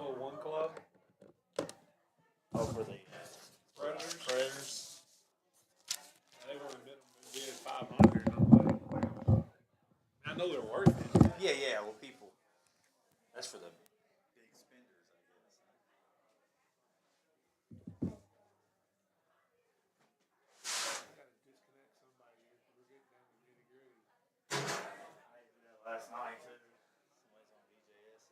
501 Club. Oh, for the Predators. They've only bid 500. I know they're worth it. Yeah. Well, people. That's for the big spenders, I guess. I gotta disconnect somebody here. We're getting down to nitty gritty. I did that last night too. Somebody's on BJS's.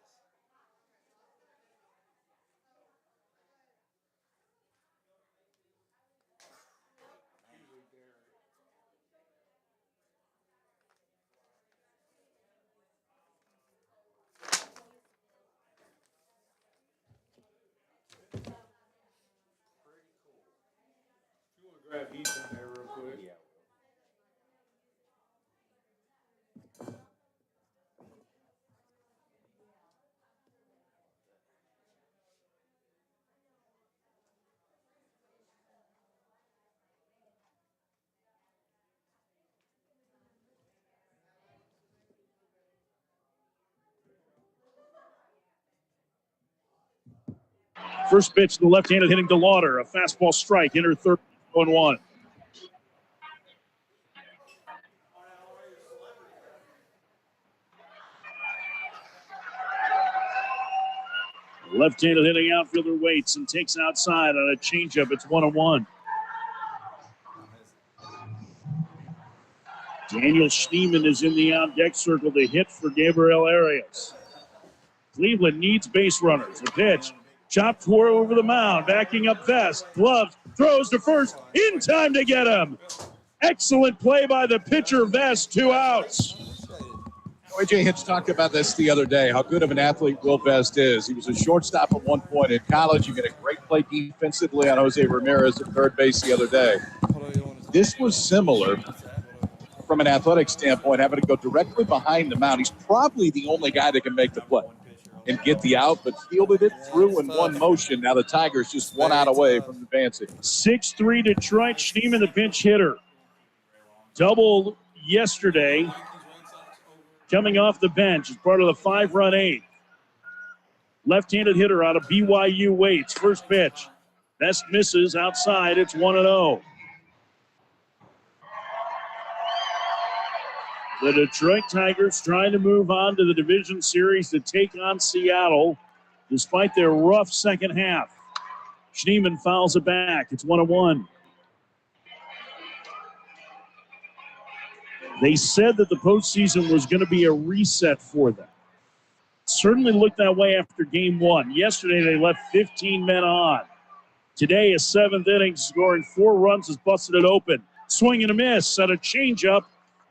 Usually Derek. Pretty cool. If you want to grab Ethan there real quick. Yeah. First pitch to the left-handed hitting DeLauder. A fastball strike. Enter third, 1-1. Left-handed hitting outfielder waits and takes outside on a changeup. It's 1-1. Daniel Schneemann is in the on-deck circle to hit for Gabriel Arias. Cleveland needs base runners. The pitch. Chopped toward over the mound. Backing up Vest. Gloves. Throws to first. In time to get him. Excellent play by the pitcher Vest. 2 outs. AJ Hitch talked about this the other day, how good of an athlete Will Vest is. He was a shortstop at one point in college. You get a great play defensively on Jose Ramirez at third base the other day. This was similar from an athletic standpoint, having to go directly behind the mound. He's probably the only guy that can make the play and get the out, but fielded it through in one motion. Now the Tigers just 1 out away from advancing. 6-3 Detroit. Schneemann, the pinch hitter. Doubled yesterday. Coming off the bench as part of the 5-run 8th. Left-handed hitter out of BYU waits. First pitch. Best misses outside. It's 1-0. The Detroit Tigers trying to move on to the division series to take on Seattle despite their rough second half. Schneemann fouls it back. It's 1-1. They said that the postseason was going to be a reset for them. Certainly looked that way after game 1. Yesterday, they left 15 men on. Today, a 7th inning, scoring 4 runs, has busted it open. Swing and a miss at a changeup,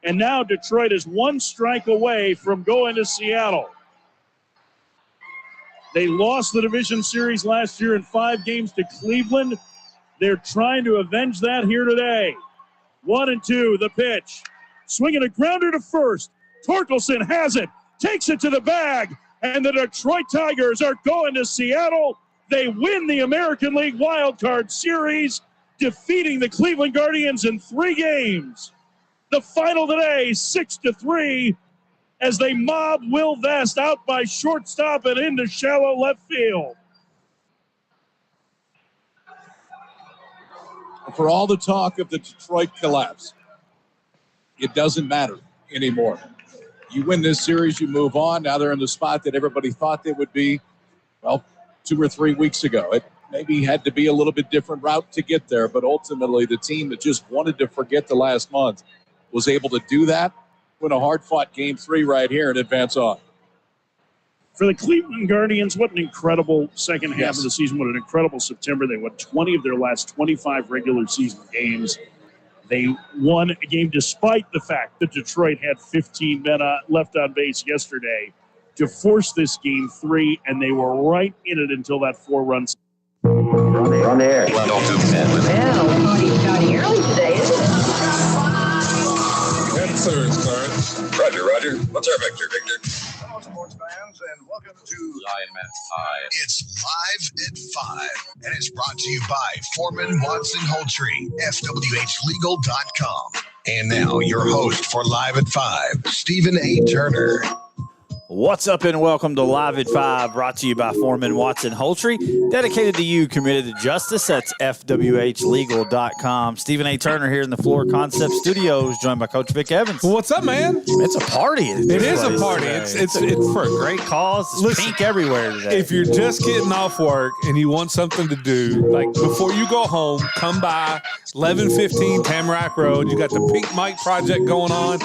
and now Detroit is 1 strike away from going to Seattle. They lost the division series last year in 5 games to Cleveland. They're trying to avenge that here today. 1-2, the pitch. Swinging a grounder to first. Torkelson has it, takes it to the bag, and the Detroit Tigers are going to Seattle. They win the American League Wild Card Series, defeating the Cleveland Guardians in 3 games. The final today, 6-3, as they mob Will Vest out by shortstop and into shallow left field. For all the talk of the Detroit collapse, it doesn't matter anymore. You win this series, you move on. Now they're in the spot that everybody thought they would be, 2 or 3 weeks ago. It maybe had to be a little bit different route to get there, but ultimately the team that just wanted to forget the last month was able to do that, win a hard-fought Game 3 right here and advance on. For the Cleveland Guardians, what an incredible second half of the season. What an incredible September. They won 20 of their last 25 regular season games. They won a game despite the fact that Detroit had 15 men left on base yesterday to force this Game 3, and they were right in it until that 4-run. On the air. Well, party's starting early today, isn't it? Roger. What's our vector, Victor? Hello, sports fans, and welcome to Live at 5. It's Live at 5, and it's brought to you by Foreman Watson Holtree, FWHlegal.com. And now, your host for Live at 5, Stephen A. Turner. What's up and welcome to Live at 5, brought to you by Foreman Watson Holtry, dedicated to you, committed to justice. That's FWHlegal.com. Stephen A. Turner here in the Floor Concept Studios, joined by Coach Vic Evans. What's up, man? It's a party. It is a party. It's for a great cause. It's Listen, pink everywhere today. If you're just getting off work and you want something to do, like before you go home, come by 1115 Tamarack Road. You got the Pink Mike project going on.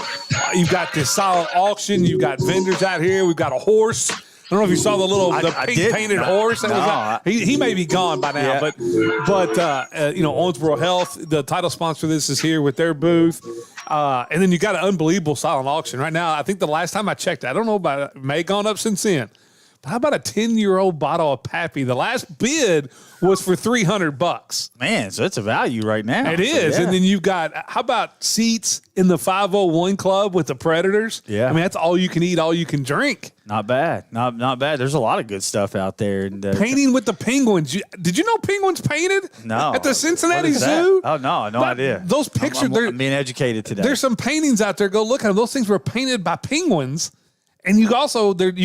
You've got this silent auction. You've got vendors out here. We've got a horse. I don't know if you saw the pink painted horse. That was out. He may be gone by now, but Owensboro Health, the title sponsor of this, is here with their booth. And then you got an unbelievable silent auction right now. I think the last time I checked, I don't know about it, may have gone up since then. But how about a 10-year-old bottle of Pappy? The last bid was for $300. Man, so it's a value right now. It is. Yeah. And then you've got, how about seats in the 501 Club with the Predators? Yeah. I mean, that's all you can eat, all you can drink. Not bad. Not bad. There's a lot of good stuff out there. And Painting with the Penguins. Did you know Penguins painted? No. At the Cincinnati What is that? Zoo? Oh, no. No idea. Those pictures. I'm being educated today. There's some paintings out there. Go look at them. Those things were painted by penguins. And you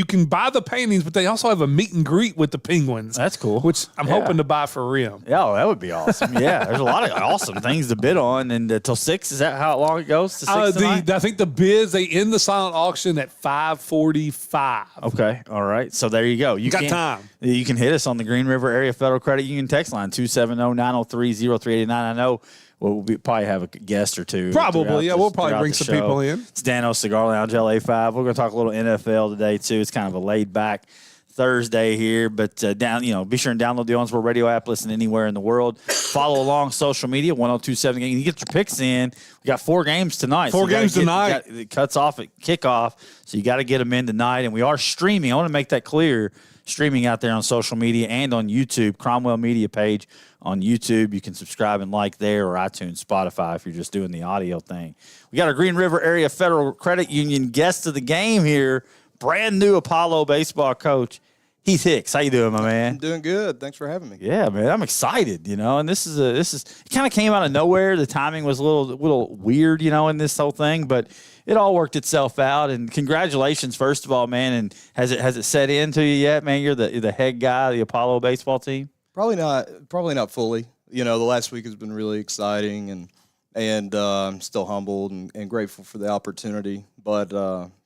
can buy the paintings, but they also have a meet and greet with the Penguins. That's cool. Which I'm hoping to buy for Rim. Yeah, that would be awesome. Yeah, there's a lot of awesome things to bid on. And till 6, is that how long it goes? To 6 tonight? I think the bids, they end the silent auction at 5:45. Okay, all right. So there you go. You got time. You can hit us on the Green River Area Federal Credit Union text line, 270-903-0389. I know we'll probably have a guest or two. Probably, yeah. We'll probably bring some people in. It's Dano Cigar Lounge, LA5. We're going to talk a little NFL today, too. It's kind of a laid-back Thursday here, but be sure and download the Owensboro Radio app. Listen anywhere in the world. Follow along social media, 1027 Game. You get your picks in. We got 4 games tonight. Four games tonight. It cuts off at kickoff, so you got to get them in tonight. And we are streaming. I want to make that clear. Streaming out there on social media and on YouTube, Cromwell Media page on YouTube. You can subscribe and like there, or iTunes, Spotify if you're just doing the audio thing. We got our Green River Area Federal Credit Union guest of the game here, brand new Apollo baseball coach, Heath Hicks. How you doing, my man? I'm doing good. Thanks for having me. Yeah, man, I'm excited. And this is it kind of came out of nowhere. The timing was a little weird, in this whole thing, but it all worked itself out. And congratulations, first of all, man. And has it set into you yet, man? You're the head guy of the Apollo baseball team. Probably not fully. The last week has been really exciting, and I'm still humbled and grateful for the opportunity. But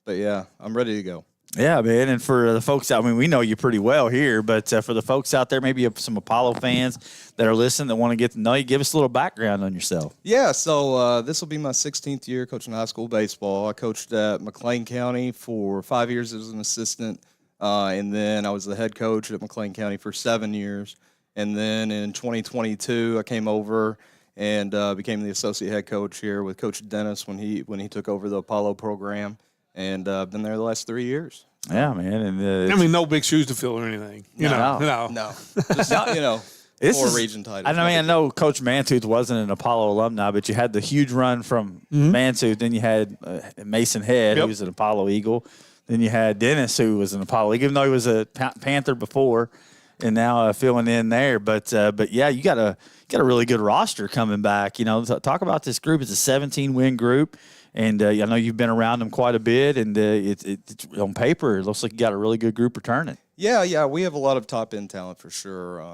yeah, I'm ready to go. Yeah, man. And for the folks out, we know you pretty well here, but for the folks out there, maybe some Apollo fans that are listening that want to get to know you, give us a little background on yourself. Yeah, so this will be my 16th year coaching high school baseball. I coached at McLean County for 5 years as an assistant, and then I was the head coach at McLean County for 7 years. And then in 2022, I came over and became the associate head coach here with Coach Dennis when he took over the Apollo program. And I've been there the last 3 years. Yeah, man. And no big shoes to fill or anything. No. Just, four region titles. I know Coach Mantooth wasn't an Apollo alumni, but you had the huge run from Mantooth. Then you had Mason Head, who was an Apollo Eagle. Then you had Dennis, who was an Apollo Eagle, even though he was a Panther before, and now filling in there. But yeah, you got a really good roster coming back. Talk about this group. It's a 17-win group. And I know you've been around them quite a bit, and it's on paper, it looks like you got a really good group returning. Yeah, we have a lot of top-end talent for sure.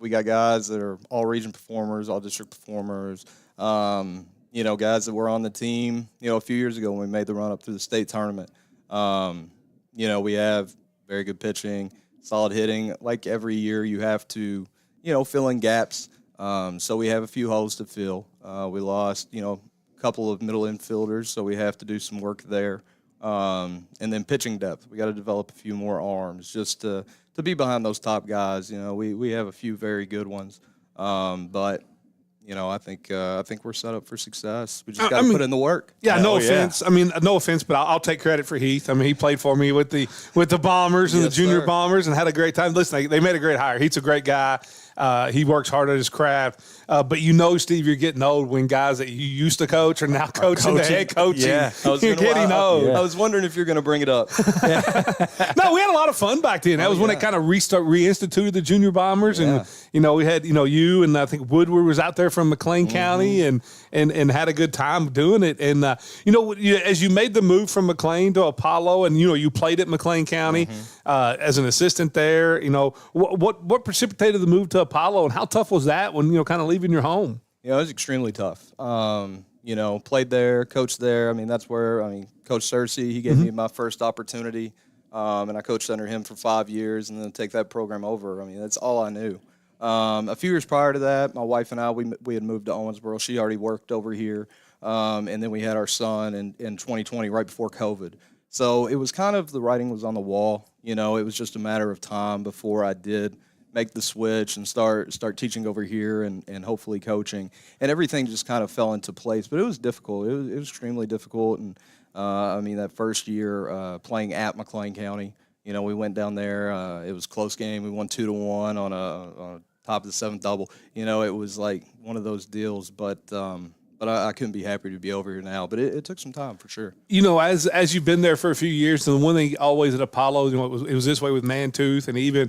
We got guys that are all-region performers, all-district performers, guys that were on the team, a few years ago when we made the run-up through the state tournament. We have very good pitching, solid hitting. Like every year, you have to, fill in gaps. So we have a few holes to fill. We lost, couple of middle infielders, so we have to do some work there. And then pitching depth. We got to develop a few more arms just to be behind those top guys. We have a few very good ones. But I think we're set up for success. We just got to put in the work. Yeah, no offense. No offense, but I'll take credit for Heath. He played for me with the Bombers and the junior Bombers and had a great time. Listen, they made a great hire. Heath's a great guy. He works hard at his craft. But you know, Steve, you're getting old when guys that you used to coach are now coaching the head coaching. Yeah. You're getting old. I was wondering if you're going to bring it up. No, we had a lot of fun back then. That was when it kind of reinstituted the junior bombers, and we had you and I think Woodward was out there from McLean County, and had a good time doing it. And as you made the move from McLean to Apollo, and you played at McLean County as an assistant there. What precipitated the move to Apollo, and how tough was that when kind of leaving your home? It was extremely tough. Played there, coached there. I mean, that's where Coach Searcy, he gave me my first opportunity, and I coached under him for 5 years, and then take that program over. I mean, that's all I knew. A few years prior to that, my wife and I, we had moved to Owensboro. She already worked over here, and then we had our son in 2020, right before COVID. So it was kind of, the writing was on the wall. It was just a matter of time before I did make the switch and start teaching over here and hopefully coaching. And everything just kind of fell into place. But it was difficult. It was extremely difficult. And, that first year playing at McLean County, we went down there. It was a close game. We won 2-1 on a top of the seventh double. It was like one of those deals. But I couldn't be happier to be over here now. But it took some time for sure. As you've been there for a few years, and the one thing always at Apollo, it was this way with Mantooth, and even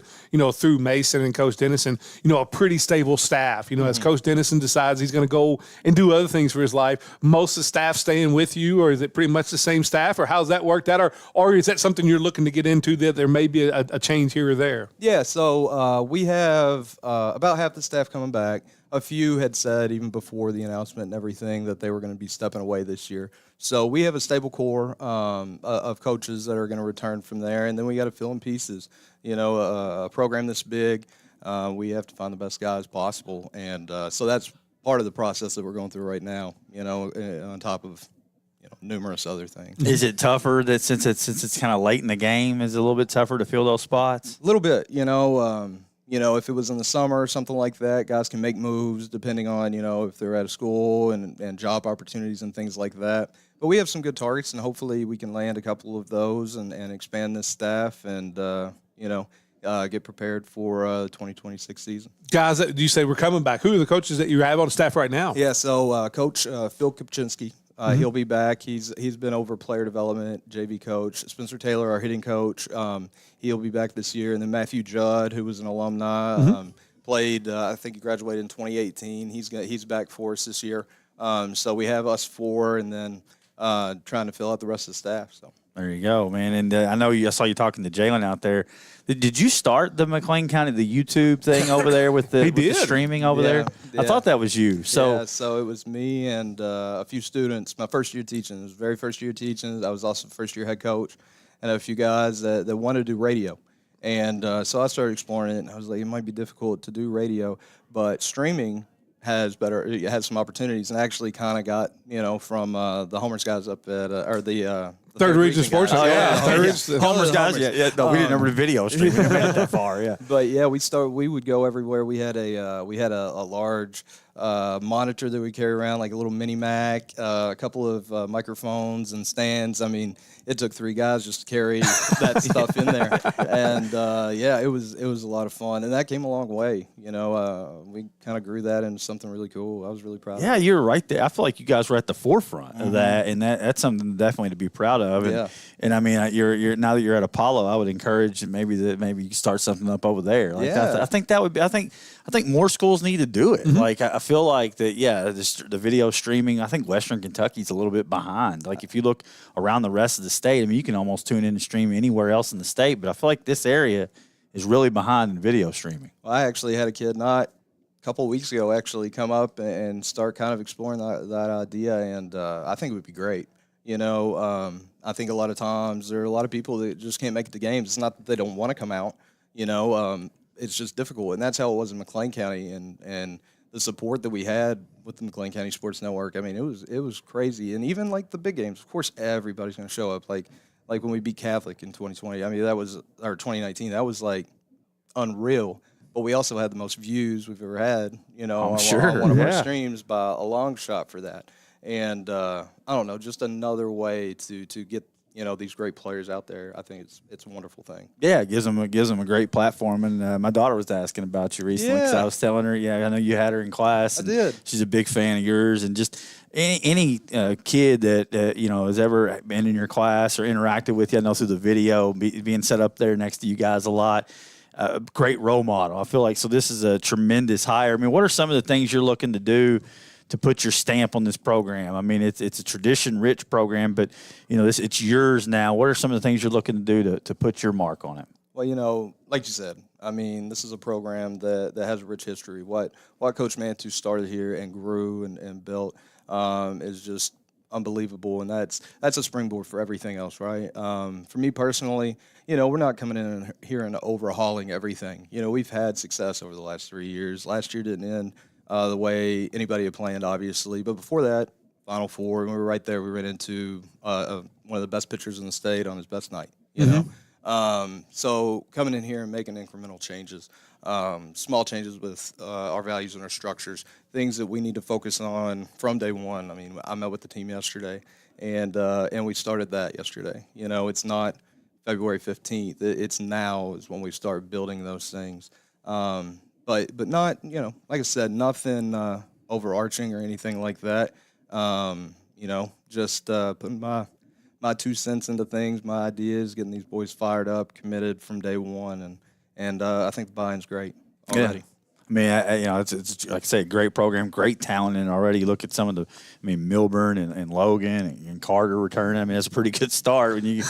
through Mason and Coach Dennison, a pretty stable staff. As Coach Dennison decides he's going to go and do other things for his life, most of the staff staying with you, or is it pretty much the same staff, or how's that worked out, or is that something you're looking to get into, that there may be a change here or there? Yeah, so we have about half the staff coming back. A few had said, even before the announcement and everything, that they were going to be stepping away this year. So we have a stable core of coaches that are going to return from there, and then we got to fill in pieces. A program this big, we have to find the best guys possible, and so that's part of the process that we're going through right now. On top of numerous other things. Is it tougher that since it's kind of late in the game? Is it a little bit tougher to fill those spots? A little bit, if it was in the summer or something like that, guys can make moves depending on, if they're at a school and job opportunities and things like that. But we have some good targets, and hopefully we can land a couple of those and expand this staff and, get prepared for the 2026 season. Guys, do you say we're coming back? Who are the coaches that you have on staff right now? Yeah, so Coach Phil Kopczynski. He'll be back. He's been over player development, JV coach. Spencer Taylor, our hitting coach, he'll be back this year. And then Matthew Judd, who was an alumni, played. I think he graduated in 2018. He's back for us this year. So we have us four, and then trying to fill out the rest of the staff. So. There you go, man. And I saw you talking to Jalen out there. Did you start the McLean County, the YouTube thing over there with the streaming over there? Yeah. I thought that was you. So it was me and a few students. My first year teaching. It was very first year teaching. I was also first year head coach. And a few guys that wanted to do radio. And so I started exploring it, and I was like, it might be difficult to do radio, but streaming has some opportunities, and actually kind of got, from the Homers guys up at, the Third Region Sports. Oh, yeah. Homers guys. Yeah. No, we didn't ever do video streaming. We never got that far, yeah. But, yeah, we would go everywhere. We had a large monitor that we carry around, like a little mini Mac, a couple of microphones and stands. I mean, it took 3 guys just to carry that stuff in there. And, it was a lot of fun. And that came a long way. We kind of grew that into something really cool. I was really proud of it. Yeah, you're right there. I feel like you guys were at the forefront of that, and that's something definitely to be proud of. And, and I mean, you're now that you're at Apollo, I would encourage maybe you start something up over there. Like I think that would be. I think more schools need to do it. Like I feel like that. Yeah, the video streaming. I think Western Kentucky's a little bit behind. Like if you look around the rest of the state, I mean, you can almost tune in and stream anywhere else in the state. But I feel like this area is really behind in video streaming. Well, I actually had a kid a couple of weeks ago actually come up and start kind of exploring that idea, and I think it would be great. I think a lot of times there are a lot of people that just can't make it to games. It's not that they don't want to come out, it's just difficult. And that's how it was in McLean County, and the support that we had with the McLean County Sports Network. I mean, it was crazy. And even like the big games, of course, everybody's going to show up. Like when we beat Catholic in 2020, I mean, or 2019, that was like unreal. But we also had the most views we've ever had, on one of our streams by a long shot for that. And I don't know, just another way to get these great players out there. I think it's a wonderful thing. Yeah, it gives them a great platform. And my daughter was asking about you recently because I was telling her, I know you had her in class. I did. She's a big fan of yours, and just any kid that has ever been in your class or interacted with you, I know through the video, being set up there next to you guys a lot. Great role model. I feel like this is a tremendous hire. I mean, what are some of the things you're looking to do to put your stamp on this program? I mean, it's a tradition-rich program, but it's yours now. What are some of the things you're looking to do to put your mark on it? Well, like you said, I mean, this is a program that has a rich history. What Coach Mantu started here and grew and built is just unbelievable, and that's a springboard for everything else, right? For me personally, we're not coming in here and overhauling everything. We've had success over the last 3 years. Last year didn't end the way anybody had planned, obviously. But before that, Final Four, we were right there. We ran into one of the best pitchers in the state on his best night, you know. So coming in here and making incremental changes, small changes with our values and our structures, things that we need to focus on from day one. I mean, I met with the team yesterday, and we started that yesterday. It's not February 15th. It's now is when we start building those things. But not, like I said, nothing overarching or anything like that. Just putting my 2 cents into things, my ideas, getting these boys fired up, committed from day one, and I think the buy-in's great already. Yeah. I mean, it's like I say, great program, great talent in it already. You look at some of Milburn and Logan and Carter returning. I mean, that's a pretty good start when you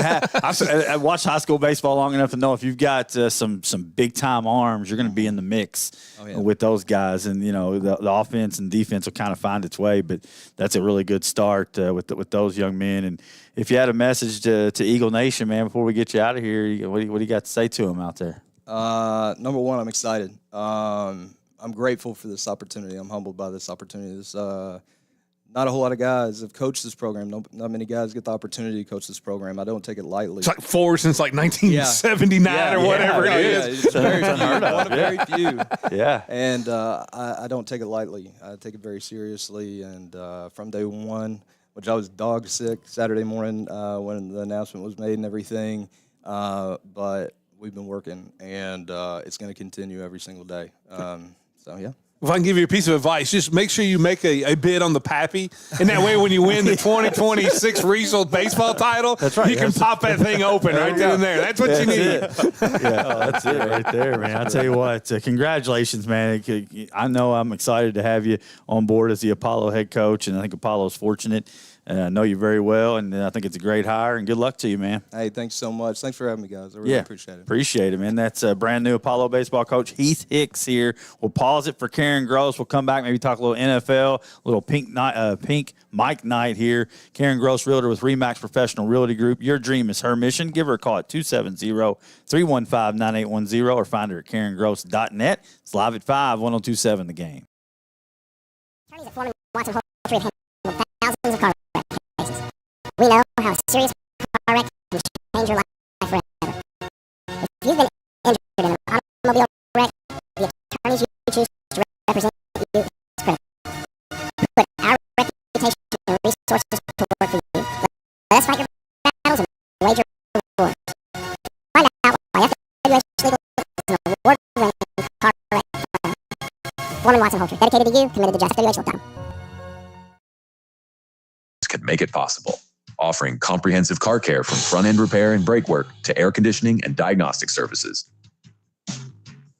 have. I watched high school baseball long enough to know if you've got some big time arms, you're going to be in the mix with those guys, and the offense and defense will kind of find its way. But that's a really good start with those young men. And if you had a message to Eagle Nation, man, before we get you out of here, what do you got to say to them out there? Number one, I'm excited. I'm grateful for this opportunity. I'm humbled by this opportunity. Not a whole lot of guys have coached this program. Not many guys get the opportunity to coach this program. I don't take it lightly. It's like 4 since 1979 or whatever it is. It's very one of very few. Yeah. And I don't take it lightly. I take it very seriously. And from day one, which I was dog sick Saturday morning when the announcement was made and everything, but we've been working, and it's going to continue every single day. Yeah. If I can give you a piece of advice, just make sure you make a bid on the Pappy, and that way when you win the 2026 regional baseball title, you can pop that thing open right then and there. That's what you need. That's it right there, man. I'll tell you what, congratulations, man. I know I'm excited to have you on board as the Apollo head coach, and I think Apollo's fortunate. I know you very well, and I think it's a great hire, and good luck to you, man. Hey, thanks so much. Thanks for having me, guys. I really appreciate it. Appreciate it, man. That's a brand new Apollo baseball coach, Heath Hicks here. We'll pause it for Karen Gross. We'll come back, maybe talk a little NFL, a little pink Mike night here. Karen Gross, realtor with RE/MAX Professional Realty Group. Your dream is her mission. Give her a call at 270-315-9810 or find her at KarenGross.net. It's live at 5, 1027 The Game. Attorneys at Foreman, Watson, Holt have handled thousands of car wreck cases. We know how a serious car wreck can change your life forever. If you've been injured in an automobile wreck, the attorneys you choose to represent you is critical. Put our reputation and resources to work for you. Let us fight your battles and wage your rewards. Find out why FWH Legal is an award-winning car wreck firm. Foreman, Watson, Holter, dedicated to you, committed to justice. FWH Legal. Can make it possible, offering comprehensive car care from front-end repair and brake work to air conditioning and diagnostic services.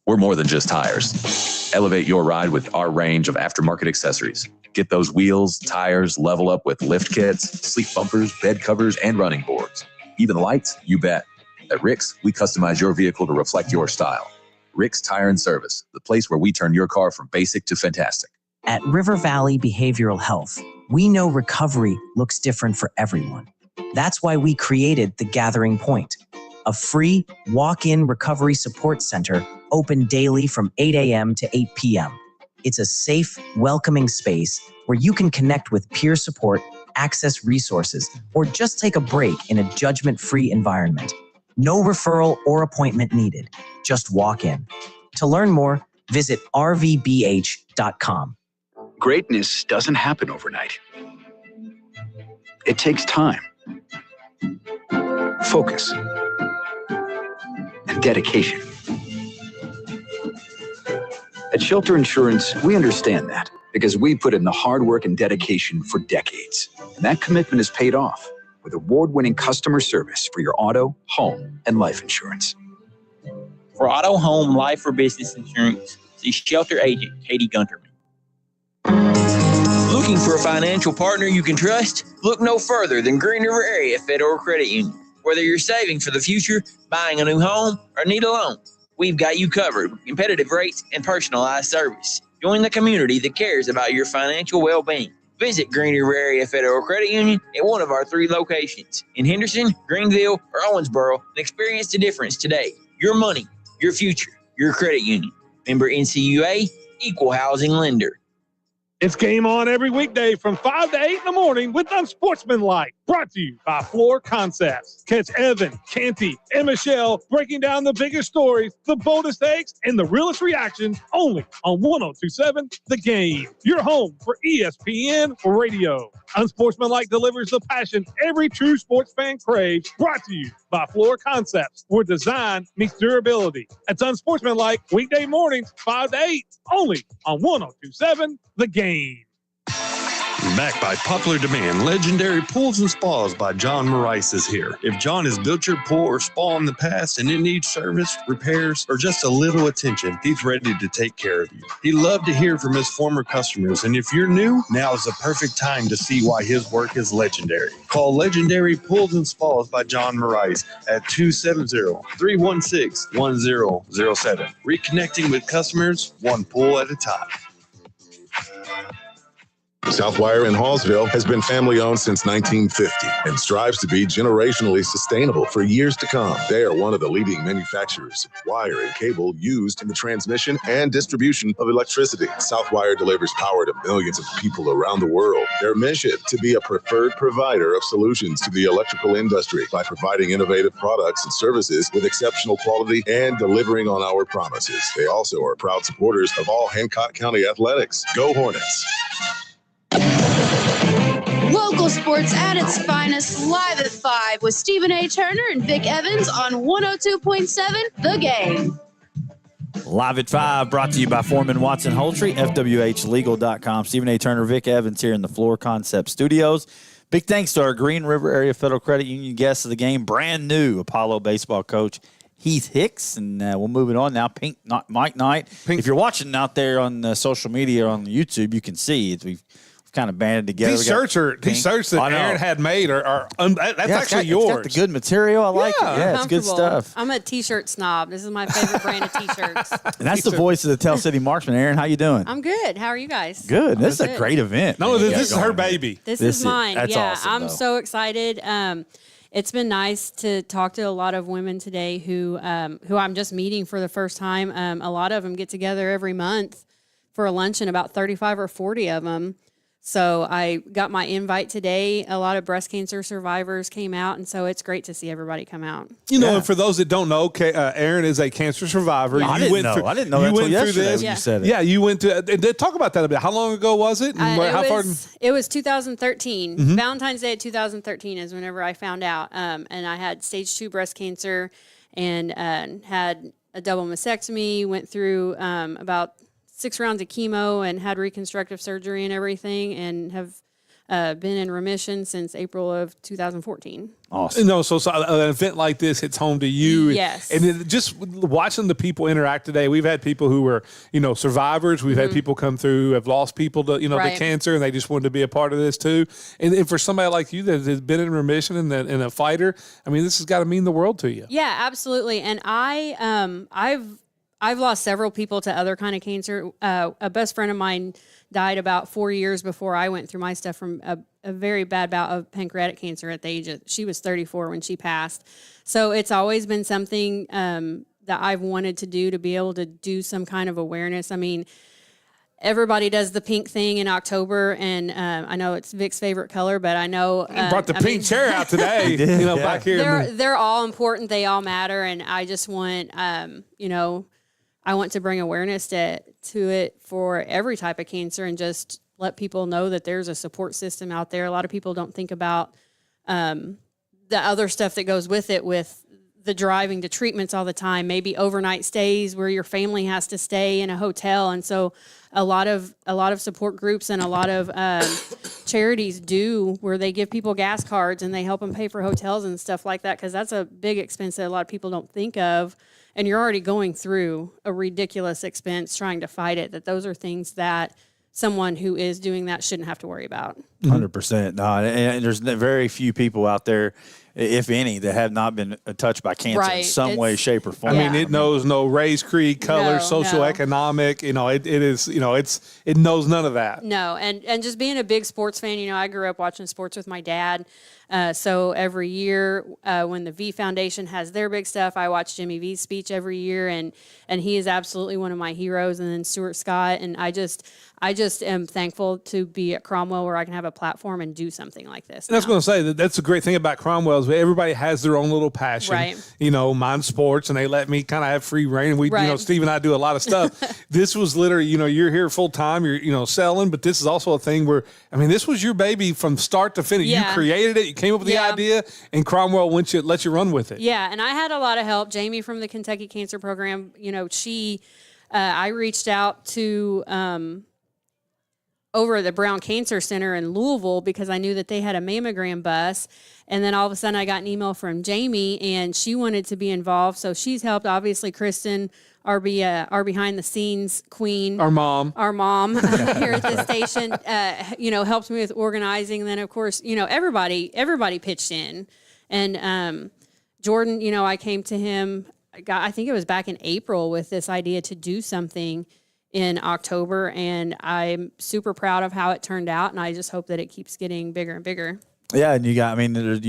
We're more than just tires. Elevate your ride with our range of aftermarket accessories. Get those wheels, tires, level up with lift kits, sleep bumpers, bed covers, and running boards. Even lights, you bet. At Rick's, we customize your vehicle to reflect your style. Rick's Tire and Service, the place where we turn your car from basic to fantastic. At River Valley Behavioral Health, we know recovery looks different for everyone. That's why we created The Gathering Point, a free walk-in recovery support center open daily from 8 a.m. to 8 p.m. It's a safe, welcoming space where you can connect with peer support, access resources, or just take a break in a judgment-free environment. No referral or appointment needed. Just walk in. To learn more, visit rvbh.com. Greatness doesn't happen overnight. It takes time. focus, and dedication. At Shelter Insurance, we understand that because we put in the hard work and dedication for decades. And that commitment is paid off with award-winning customer service for your auto, home, and life insurance. For auto, home, life, or business insurance, see Shelter Agent Katie Gunterman. Looking for a financial partner you can trust? Look no further than Green River Area Federal Credit Union. Whether you're saving for the future, buying a new home, or need a loan, we've got you covered with competitive rates and personalized service. Join the community that cares about your financial well-being. Visit Green River Area Federal Credit Union at one of our 3 locations in Henderson, Greenville, or Owensboro and experience the difference today. Your money, your future, your credit union. Member NCUA, Equal Housing Lender. It's game on every weekday from 5 to 8 in the morning with Unsportsmanlike. Brought to you by Floor Concepts. Catch Evan, Canty, and Michelle breaking down the biggest stories, the boldest takes, and the realest reactions only on 1027 The Game. Your home for ESPN Radio. Unsportsmanlike delivers the passion every true sports fan craves. Brought to you by Floor Concepts, where design meets durability. It's Unsportsmanlike weekday mornings 5 to 8 only on 1027 The Game. Backed by popular demand, Legendary Pools and Spas by John Morais is here. If John has built your pool or spa in the past and it needs service, repairs, or just a little attention, he's ready to take care of you. He'd love to hear from his former customers, and if you're new, now is the perfect time to see why his work is legendary. Call Legendary Pools and Spas by John Morais at 270-316-1007. Reconnecting with customers, one pool at a time. Southwire in Hallsville has been family-owned since 1950 and strives to be generationally sustainable for years to come. They are one of the leading manufacturers of wire and cable used in the transmission and distribution of electricity. Southwire delivers power to millions of people around the world. Their mission to be a preferred provider of solutions to the electrical industry by providing innovative products and services with exceptional quality and delivering on our promises. They also are proud supporters of all Hancock County athletics. Go Hornets! Local sports at its finest, live at 5 with Stephen A. Turner and Vic Evans on 102.7 The Game. Live at 5, brought to you by Foreman Watson Holtry, FWHlegal.com. Stephen A. Turner, Vic Evans here in the Floor Concept Studios. Big thanks to our Green River Area Federal Credit Union guest of the game, brand new Apollo baseball coach, Heath Hicks. And we'll move it on now. Mike Knight. If you're watching out there on social media or on YouTube, you can see it. We've kind of banded together. These shirts that Aaron had made that's actually yours. It's got the good material. I like it. Yeah, it's good stuff. I'm a T-shirt snob. This is my favorite brand of T-shirts. And that's the voice of the Tell City Marksman. Aaron, how you doing? I'm good. How are you guys? Good. This is a great event. No, this is her baby. This is mine. That's awesome, I'm so excited. It's been nice to talk to a lot of women today who I'm just meeting for the first time. A lot of them get together every month for a luncheon, about 35 or 40 of them. So I got my invite today. A lot of breast cancer survivors came out, and so it's great to see everybody come out. You know, and for those that don't know, Aaron is a cancer survivor. I didn't know that until yesterday when you said it. Yeah, you went to talk about that a bit. How long ago was it? It was 2013. Mm-hmm. Valentine's Day of 2013 is whenever I found out. And I had stage 2 breast cancer and had a double mastectomy, went through about 6 rounds of chemo and had reconstructive surgery and everything, and have been in remission since April of 2014. Awesome. No, so an event like this hits home to you. Yes. And then just watching the people interact today, we've had people who were, survivors. We've had people come through, have lost people to, to cancer, and they just wanted to be a part of this too. And for somebody like you that has been in remission and a fighter, I mean, this has got to mean the world to you. Yeah, absolutely. And I've lost several people to other kind of cancer. A best friend of mine died about 4 years before I went through my stuff from a very bad bout of pancreatic cancer at the age of, she was 34 when she passed. So it's always been something that I've wanted to do, to be able to do some kind of awareness. I mean, everybody does the pink thing in October, and I know it's Vic's favorite color, but I know you brought the pink chair out today. Back here. They're all important. They all matter, and I just want, I want to bring awareness to it for every type of cancer, and just let people know that there's a support system out there. A lot of people don't think about the the other stuff that goes with it, with the driving to treatments all the time, maybe overnight stays where your family has to stay in a hotel. And so a lot of support groups and a lot of charities do where they give people gas cards and they help them pay for hotels and stuff like that, because that's a big expense that a lot of people don't think of. And you're already going through a ridiculous expense trying to fight it, that those are things that someone who is doing that shouldn't have to worry about. 100%. No, and there's very few people out there, if any, that have not been touched by cancer in some way, shape, or form. I mean, it knows no race, creed, color, socioeconomic. You know, it is. You know, it knows none of that. No, and just being a big sports fan, you know, I grew up watching sports with my dad. So every year when the V Foundation has their big stuff, I watch Jimmy V's speech every year, and he is absolutely one of my heroes. And then Stuart Scott, and I just am thankful to be at Cromwell where I can have a platform and do something like this. And I was going to say that's the great thing about Cromwell is everybody has their own little passion. Right. You know, mine's sports, and they let me kind of have free reign. We, you know, Steve and I do a lot of stuff. This was literally, you know, you're here full time, you're, you know, selling, but this is also a thing where, I mean, this was your baby from start to finish. Yeah. You created it, you came up with the idea, and Cromwell let you run with it. Yeah, and I had a lot of help. Jamie from the Kentucky Cancer Program, you know, I reached out to over at the Brown Cancer Center in Louisville because I knew that they had a mammogram bus. And then all of a sudden I got an email from Jamie, and she wanted to be involved. So she's helped, obviously, Kristen, our behind the scenes queen. Our mom here at the station, you know, helped me with organizing. And then, of course, you know, everybody pitched in. And Jordan, you know, I came to him, I think it was back in April, with this idea to do something in October, and I'm super proud of how it turned out, and I just hope that it keeps getting bigger and bigger. Yeah, and you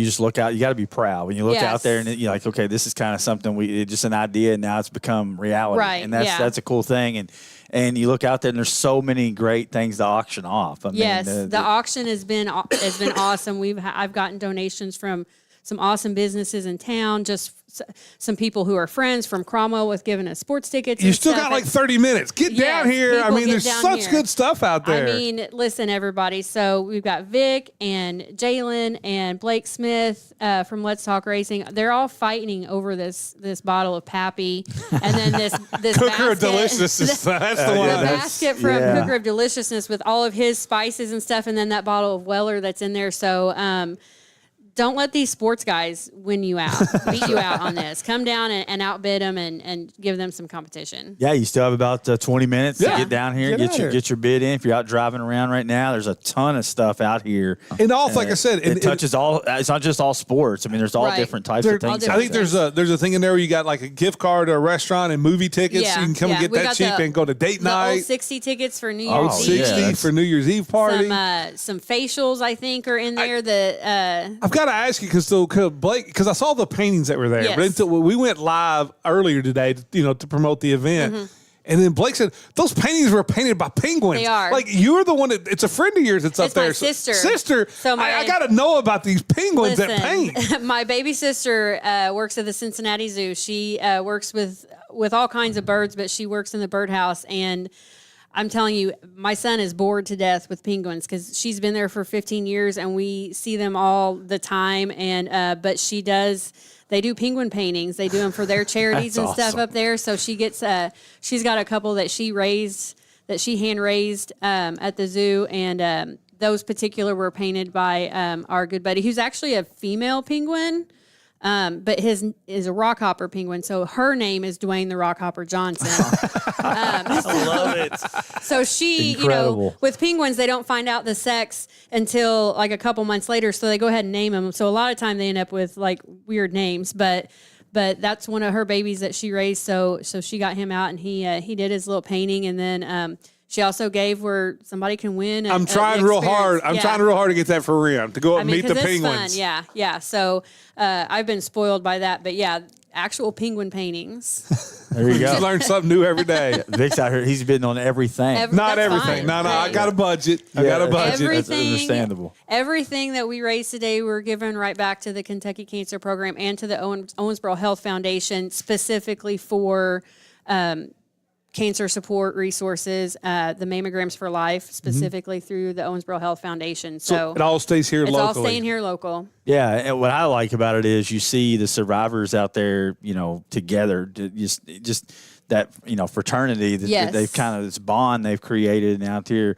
just look out. You got to be proud when you look out there, and you're like, okay, this is kind of something just an idea, and now it's become reality, right? And that's a cool thing. And you look out there, and there's so many great things to auction off. I mean, the auction has been awesome. I've gotten donations from some awesome businesses in town, just some people who are friends from Cromwell with giving us sports tickets. You still got like 30 minutes. Get down here. I mean, there's such good stuff out there. I mean, listen, everybody. So we've got Vic and Jalen and Blake Smith from Let's Talk Racing. They're all fighting over this bottle of Pappy, and then this Cooker of Deliciousness. That's the one. The basket from Cooker of Deliciousness with all of his spices and stuff, and then that bottle of Weller that's in there. So. Don't let these sports guys win you out, beat you out on this. Come down and outbid them and give them some competition. Yeah, you still have about 20 minutes to get down here and get your bid in. If you're out driving around right now, there's a ton of stuff out here. And also, like I said, it touches all. It's not just all sports. I mean, there's all different types of things. I think there's a thing in there where you got like a gift card to a restaurant and movie tickets. Yeah, you can come and get that cheap and go to date night. Old 60 tickets for New Year's Eve. 60 for New Year's Eve party. Some facials, I think, are in there. I've got to ask you because I saw the paintings that were there, yes. but until we went live earlier today, to promote the event. Mm-hmm. And then Blake said, those paintings were painted by penguins. They are. Like, you're the one it's a friend of yours that's up there. It's my sister. Sister, so I got to know about these penguins that paint. My baby sister works at the Cincinnati Zoo. She works with all kinds of birds, but she works in the birdhouse. And I'm telling you, my son is bored to death with penguins because she's been there for 15 years and we see them all the time. And but they do penguin paintings. They do them for their charities and stuff up there. So she gets she's got a couple that she hand raised at the zoo, and those particular were painted by our good buddy, who's actually a female penguin. But his is a rockhopper penguin, so her name is Dwayne the Rockhopper Johnson. I love it. So she, with penguins, they don't find out the sex until like a couple months later, so they go ahead and name them. So a lot of time they end up with like weird names, but that's one of her babies that she raised. So she got him out, and he did his little painting, and then she also gave where somebody can win. I'm trying real hard. I'm trying real hard to get that for Rim to go up and meet the penguins. Fun. Yeah. So I've been spoiled by that, but yeah, actual penguin paintings. There you go. You learn something new every day. Vic's out here. He's bidding on everything. Not everything. No. I got a budget. I got a budget. That's understandable. Everything that we raised today, we're giving right back to the Kentucky Cancer Program and to the Owensboro Health Foundation, specifically for cancer support resources, the Mammograms for Life, specifically through the Owensboro Health Foundation. So it all stays here locally. It's all staying here local. Yeah, and what I like about it is you see the survivors out there, together, just that fraternity that Yes. they've kind of this bond they've created out here,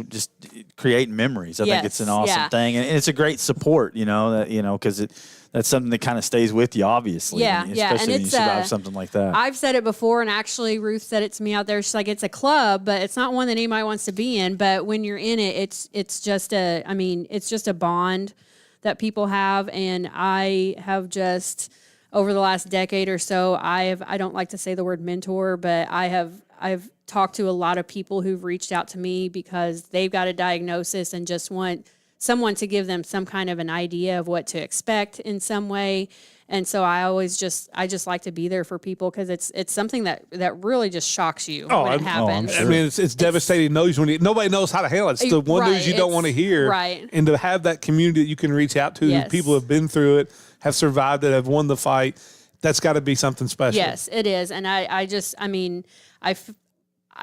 just creating memories. I think it's an awesome thing, and it's a great support, because that's something that kind of stays with you, obviously. Yeah, especially and when you it's survive something like that. I've said it before, and actually Ruth said it to me out there. She's like, it's a club, but it's not one that anybody wants to be in. But when you're in it, it's just a bond that people have, and I have just over the last decade or so, I don't like to say the word mentor, but I've talked to a lot of people who've reached out to me because they've got a diagnosis and just want someone to give them some kind of an idea of what to expect in some way. And so I just like to be there for people because it's something that really just shocks you when it happens. I mean, it's devastating news when nobody knows how to handle it. It's the one news you don't want to hear. Right. And to have that community that you can reach out to, who people have been through it, have survived it, have won the fight, that's got to be something special. Yes, it is. And I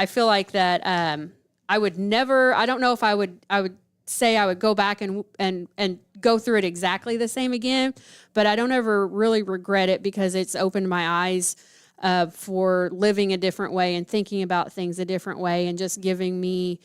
feel like that I would never, I don't know if I would say I would go back and go through it exactly the same again, but I don't ever really regret it because it's opened my eyes for living a different way and thinking about things a different way and just giving me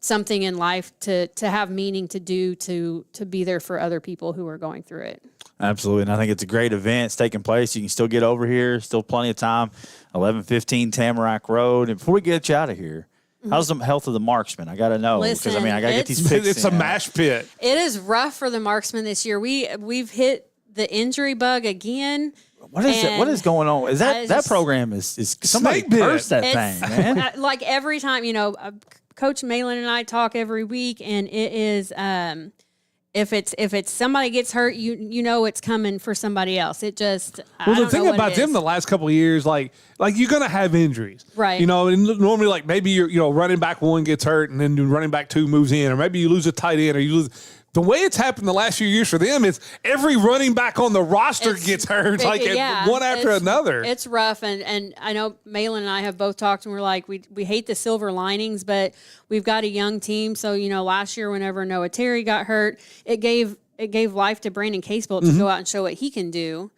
something in life to have meaning to do, to be there for other people who are going through it. Absolutely. And I think it's a great event. It's taking place. You can still get over here. Still plenty of time. 1115 Tamarack Road. And before we get you out of here, how's the health of the marksman? I got to know. Because, I got to get these picks. It's a mash pit. It is rough for the marksman this year. We've hit the injury bug again. What is it? What is going on? Is that program is somebody cursed that thing, man? Like every time, Coach Malin and I talk every week, and it is if it's somebody gets hurt, you know it's coming for somebody else. It just the thing about them the last couple of years, like you're gonna have injuries, right? And normally like maybe you're running back one gets hurt, and then running back two moves in, or maybe you lose a tight end, or you lose. The way it's happened the last few years for them is every running back on the roster gets hurt, one after another. It's rough, and I know Malin and I have both talked, and we're like, we hate the silver linings, but we've got a young team. So last year, whenever Noah Terry got hurt, it gave life to Brandon Casebolt to go out and show what he can do.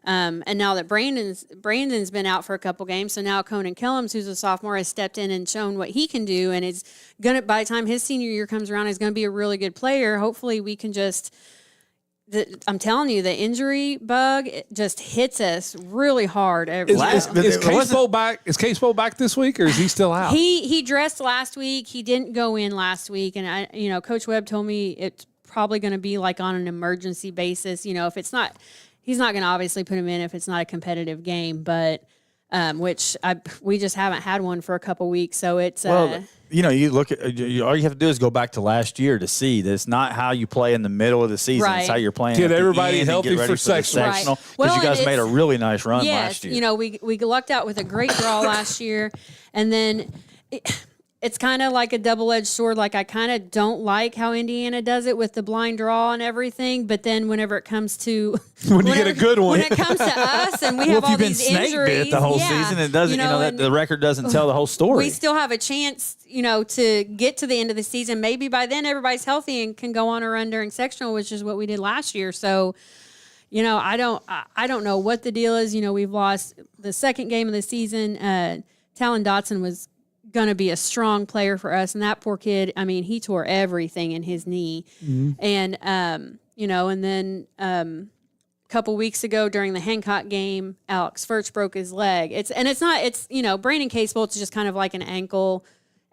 And now that Brandon's been out for a couple games, so now Conan Kellums, who's a sophomore, has stepped in and shown what he can do, and is gonna, by the time his senior year comes around, is going to be a really good player. Hopefully, we can just. I'm telling you, the injury bug just hits us really hard. Is Casebolt back? Is Casebolt back this week, or is he still out? He dressed last week. He didn't go in last week, and Coach Webb told me it's probably going to be like on an emergency basis. If it's not. He's not going to obviously put him in if it's not a competitive game, but we just haven't had one for a couple weeks. So it's you look at all you have to do is go back to last year to see that it's not how you play in the middle of the season. Right. It's how you're playing. Get everybody healthy for sectional. Because you guys made a really nice run last year. We lucked out with a great draw last year, and then. It's kind of like a double-edged sword. Like, I kind of don't like how Indiana does it with the blind draw and everything. But then whenever it comes to when you get a good one, when it comes to us and we have all these injuries, if you've been snake bit the whole season, it doesn't. That the record doesn't tell the whole story. We still have a chance, to get to the end of the season. Maybe by then everybody's healthy and can go on a run during sectional, which is what we did last year. So. I don't know what the deal is. We've lost the second game of the season. Talon Dotson was going to be a strong player for us, and that poor kid, he tore everything in his knee. Mm-hmm. And and then a couple weeks ago during the Hancock game, Alex Furch broke his leg. Brandon Casebolt's just kind of like an ankle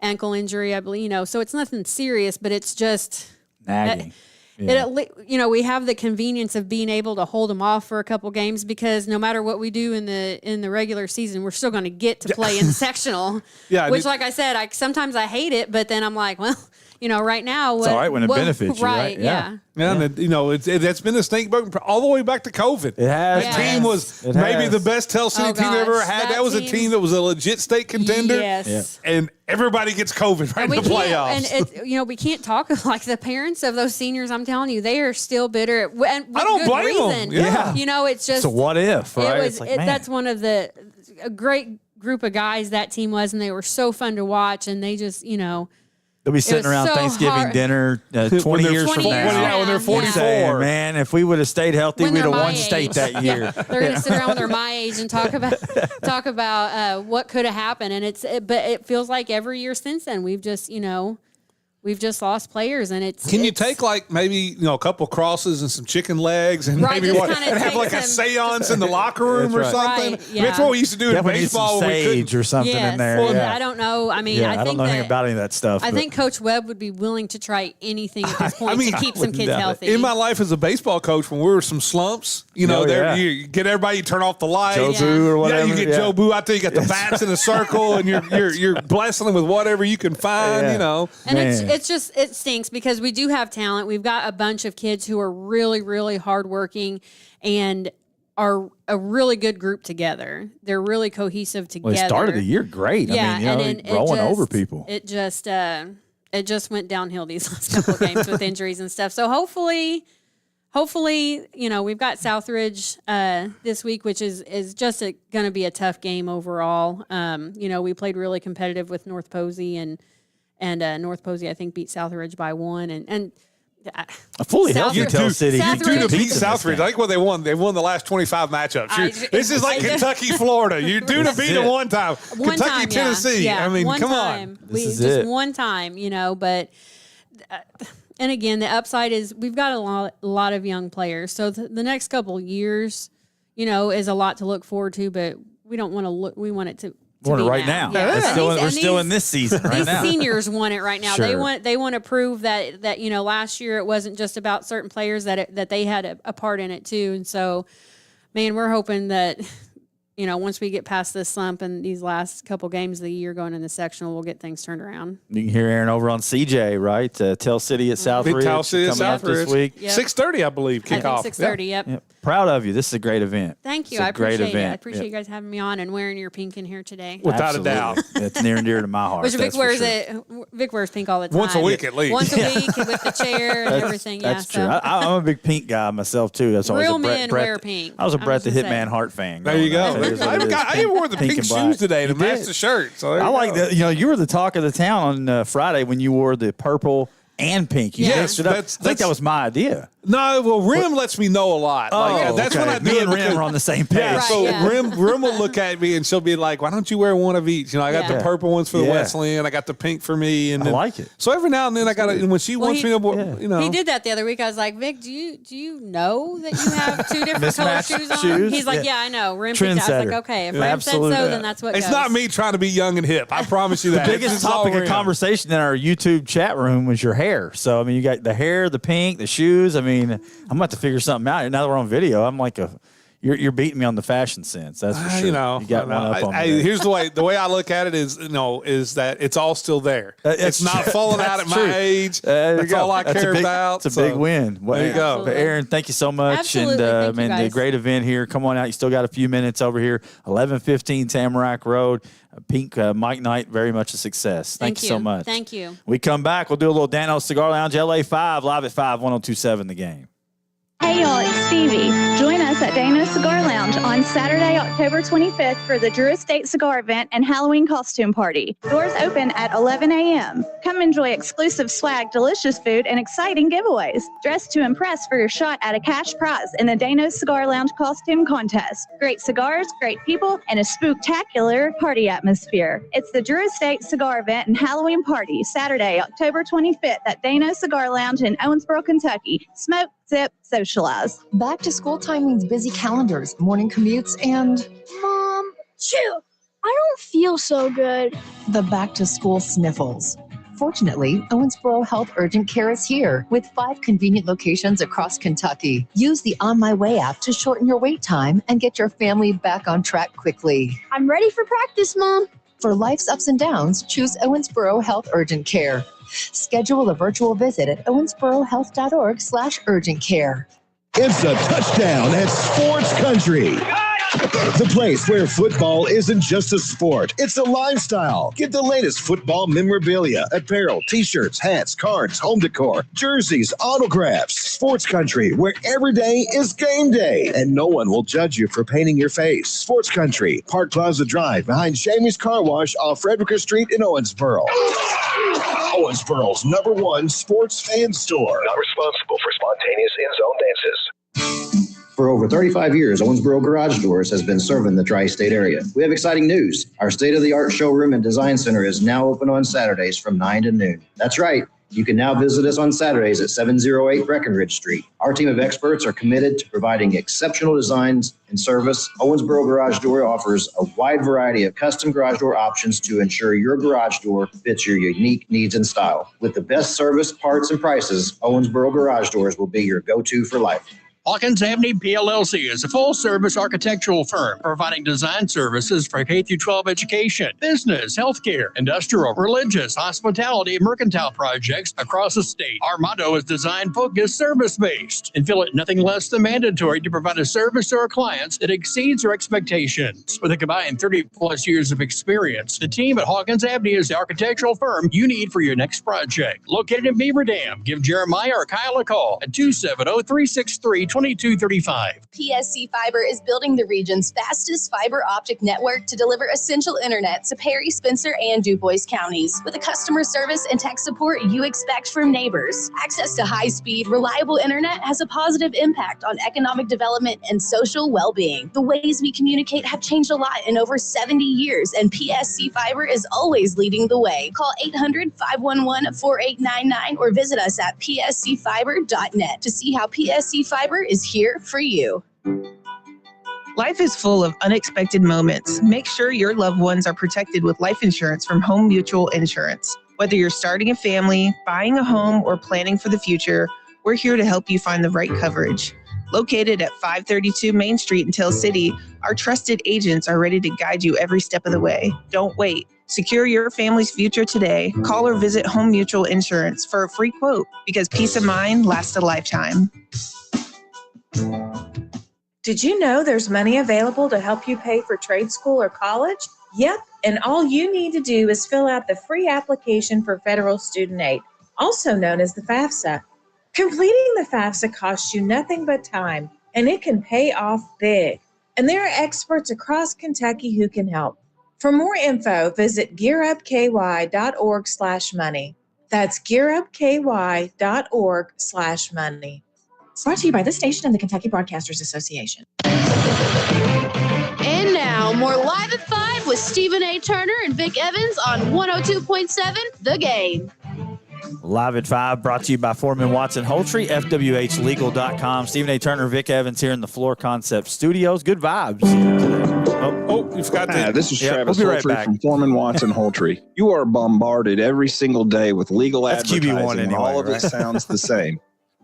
injury, I believe, so it's nothing serious, but it's just nagging. We have the convenience of being able to hold them off for a couple games because no matter what we do in the regular season, we're still going to get to play in sectional. Which, like I said, sometimes I hate it, but then I'm like, well, right now, it's all right when it benefits you, right? Yeah. And that's been a snake bug all the way back to COVID. It has. The team was maybe the best Tell City team they ever had. That was a team that was a legit state contender. Yes. Yeah. And everybody gets COVID right in the playoffs. And we can't talk like the parents of those seniors. I'm telling you, they are still bitter. And I don't blame them. Yeah. It's just. So what if? Right? That's one of the great group of guys that team was, and they were so fun to watch, and they just, They'll be sitting around so Thanksgiving hard. dinner 20 years from now. When they're 44. Saying, man, if we would have stayed healthy, When we'd they're have my won state age. that year. They're going to sit around when they're my age and talk about what could have happened. And but it feels like every year since then, we've just lost players, and Can you take like maybe a couple crosses and some chicken legs and Right, maybe just what, kinda and have take like a some- seance in the locker room or That's something? right. I mean, Yeah. that's what we used to do in Definitely need some baseball. When we couldn't- sage or something Yes. in there. Well, yeah. I don't know. I mean, Yeah, I I think don't know anything about any of that stuff. I but- think Coach Webb would be willing to try anything at this point to keep some wouldn't kids doubt it. healthy. In my life as a baseball coach, when we were some slumps, you get everybody, you turn off the lights. Joe Boo or whatever. Yeah, you get Joe Boo out there. You got the bats in a circle, and you're blessing them with whatever you can find. Yeah. And it stinks because we do have talent. We've got a bunch of kids who are really, really hardworking and are a really good group together. They're really cohesive together. Well, it started the year great. Yeah, I mean, and then rolling over people. It just went downhill these last couple of games with injuries and stuff. So hopefully, we've got Southridge this week, which is just going to be a tough game overall. We played really competitive with North Posey, and North Posey I think beat Southridge by 1, and a fully healthy Tell City. You do to beat Southridge. Southridge. I think what they won the last 25 matchups. This is like Kentucky, Florida. You do to beat them one time. One Kentucky, time, Tennessee. Yeah. I mean, one come time. on. Just one time, but and again, the upside is we've got a lot of young players. So the next couple years, is a lot to look forward to, but we don't want to look. We want it to. Want be it right now. Yeah. We're still in this season right these now. seniors want it right now. Sure. They want to prove that last year it wasn't just about certain players that they had a part in it too. And so, man, we're hoping that once we get past this slump and these last couple games of the year going in the sectional, we'll get things turned around. You can hear Aaron over on CJ, right? Tell City at Southridge. Big Tell City at coming up this Southridge. week. Yep. 6:30, I believe, kickoff. I think 6:30. Yep. Yep. Proud of you. This is a great event. Thank you. It's a I appreciate great it. I event. appreciate you guys having me on and wearing your pink in here today. Without a doubt. It's near and dear to my heart. Which Vic that's for wears sure. Vic wears pink all the time. Once a week at least. Once a week with the chair and everything. That's yeah, true. so. I'm a big pink guy myself too. That's always Real a Brett, men Brett, wear pink. I was a I'm Brett the just gonna Hitman say. Hart fan. There you go. growing up. I even wore the pink and black. shoes today to You match did. the shirt. So there I you like go. that. You were the talk of the town on Friday when you wore the purple and pink. You Yes, mixed it up. that's- I think that was my idea. No, well, Rim lets me know a lot. That's okay. when I do Me it and Rim because- are on the same page. Yeah, Right, so yeah. Rim will look at me and she'll be like, "Why don't you wear one of each?" I got Yeah. the purple ones for the Yeah. Wesleyan. I got the pink for me, and I then, like it. So every now and then I got to when she wants me to, He did that the other week. I was like, Vic, do you know that you have two different color Mismatched shoes on? shoes? He's like, Yeah. yeah, I know. Rim picked it. I was like, Trendsetter. okay, if Yeah. Rim said Absolute. so, then that's what It's goes. not me trying to be young and hip. I promise you that. The biggest It's all topic of Rim. conversation in our YouTube chat room was your hair. So, I mean, you got the hair, the pink, the shoes. I mean, I'm about to figure something out. Now that we're on video, I'm like you're beating me on the fashion sense. That's for sure. You know, you got one up on me. there. Here's the way I look at it is that it's all still there. It's not falling out at That's true. my age. There you That's go. all I That's a care big- about. It's a big win. Well, There you go. Absolutely. But Aaron, thank you so much. Absolutely. And Thank you, the guys. great event here. Come on out. You still got a few minutes over here. 1115 Tamarack Road. Pink Mike Knight, very much a success. Thank you so much. Thank you. We come back. We'll do a little Dano's Cigar Lounge, LA 5, live at 5, 1027 The Game. Hey y'all, it's Stevie. Join us at Dano's Cigar Lounge on Saturday, October 25th for the Drew Estate Cigar Event and Halloween Costume Party. Doors open at 11 a.m. Come enjoy exclusive swag, delicious food, and exciting giveaways. Dress to impress for your shot at a cash prize in the Dano's Cigar Lounge Costume Contest. Great cigars, great people, and a spooktacular party atmosphere. It's the Drew Estate Cigar Event and Halloween Party, Saturday, October 25th at Dano's Cigar Lounge in Owensboro, Kentucky. Smoke, sip, socialize. Back to school time means busy calendars, morning commutes, and Mom, chill. I don't feel so good. the back to school sniffles. Fortunately, Owensboro Health Urgent Care is here with 5 convenient locations across Kentucky. Use the On My Way app to shorten your wait time and get your family back on track quickly. I'm ready for practice, Mom. For life's ups and downs, choose Owensboro Health Urgent Care. Schedule a virtual visit at owensborohealth.org/urgent care. It's a touchdown at Sports Country. The place where football isn't just a sport, it's a lifestyle. Get the latest football memorabilia, apparel, t-shirts, hats, cards, home decor, jerseys, autographs. Sports Country, where every day is game day, and no one will judge you for painting your face. Sports Country, Park Plaza Drive, behind Shamey's Car Wash off Frederica Street in Owensboro. Owensboro's #1 sports fan store. Not responsible for spontaneous in-zone dances. For over 35 years, Owensboro Garage Doors has been serving the tri-state area. We have exciting news. Our state-of-the-art showroom and design center is now open on Saturdays from 9 to noon. That's right. You can now visit us on Saturdays at 708 Breckenridge Street. Our team of experts are committed to providing exceptional designs and service. Owensboro Garage Door offers a wide variety of custom garage door options to ensure your garage door fits your unique needs and style. With the best service, parts, and prices, Owensboro Garage Doors will be your go-to for life. Hawkins Avenue PLLC is a full-service architectural firm providing design services for K-12 education, business, healthcare, industrial, religious, hospitality, and mercantile projects across the state. Our motto is design-focused, service-based, and feel it nothing less than mandatory to provide a service to our clients that exceeds their expectations. With a combined 30-plus years of experience, the team at Hawkins Avenue is the architectural firm you need for your next project. Located in Beaver Dam, give Jeremiah or Kyle a call at 270-363-2235. PSC Fiber is building the region's fastest fiber optic network to deliver essential internet to Perry, Spencer, and DuBois counties with the customer service and tech support you expect from neighbors. Access to high-speed, reliable internet has a positive impact on economic development and social well-being. The ways we communicate have changed a lot in over 70 years, and PSC Fiber is always leading the way. Call 800-511-4899 or visit us at pscfiber.net to see how PSC Fiber is here for you. Life is full of unexpected moments. Make sure your loved ones are protected with life insurance from Home Mutual Insurance. Whether you're starting a family, buying a home, or planning for the future, we're here to help you find the right coverage. Located at 532 Main Street in Tell City, our trusted agents are ready to guide you every step of the way. Don't wait. Secure your family's future today. Call or visit Home Mutual Insurance for a free quote, because peace of mind lasts a lifetime. Did you know there's money available to help you pay for trade school or college? Yep, and all you need to do is fill out the free application for federal student aid, also known as the FAFSA. Completing the FAFSA costs you nothing but time, and it can pay off big. And there are experts across Kentucky who can help. For more info, visit gearupky.org/money. That's gearupky.org/money. Brought to you by this station and the Kentucky Broadcasters Association. And now, more Live at 5 with Stephen A. Turner and Vic Evans on 102.7 The Game. Live at 5, brought to you by Foreman Watson Holtry, FWHlegal.com. Stephen A. Turner, Vic Evans here in the Floor Concept Studios. Good vibes today. Oh, you forgot that. This is Travis we'll be right Holtry back. from Foreman Watson Holtry. You are bombarded every single day with legal That's advertising. QB1 anyway, All of right? it sounds the same.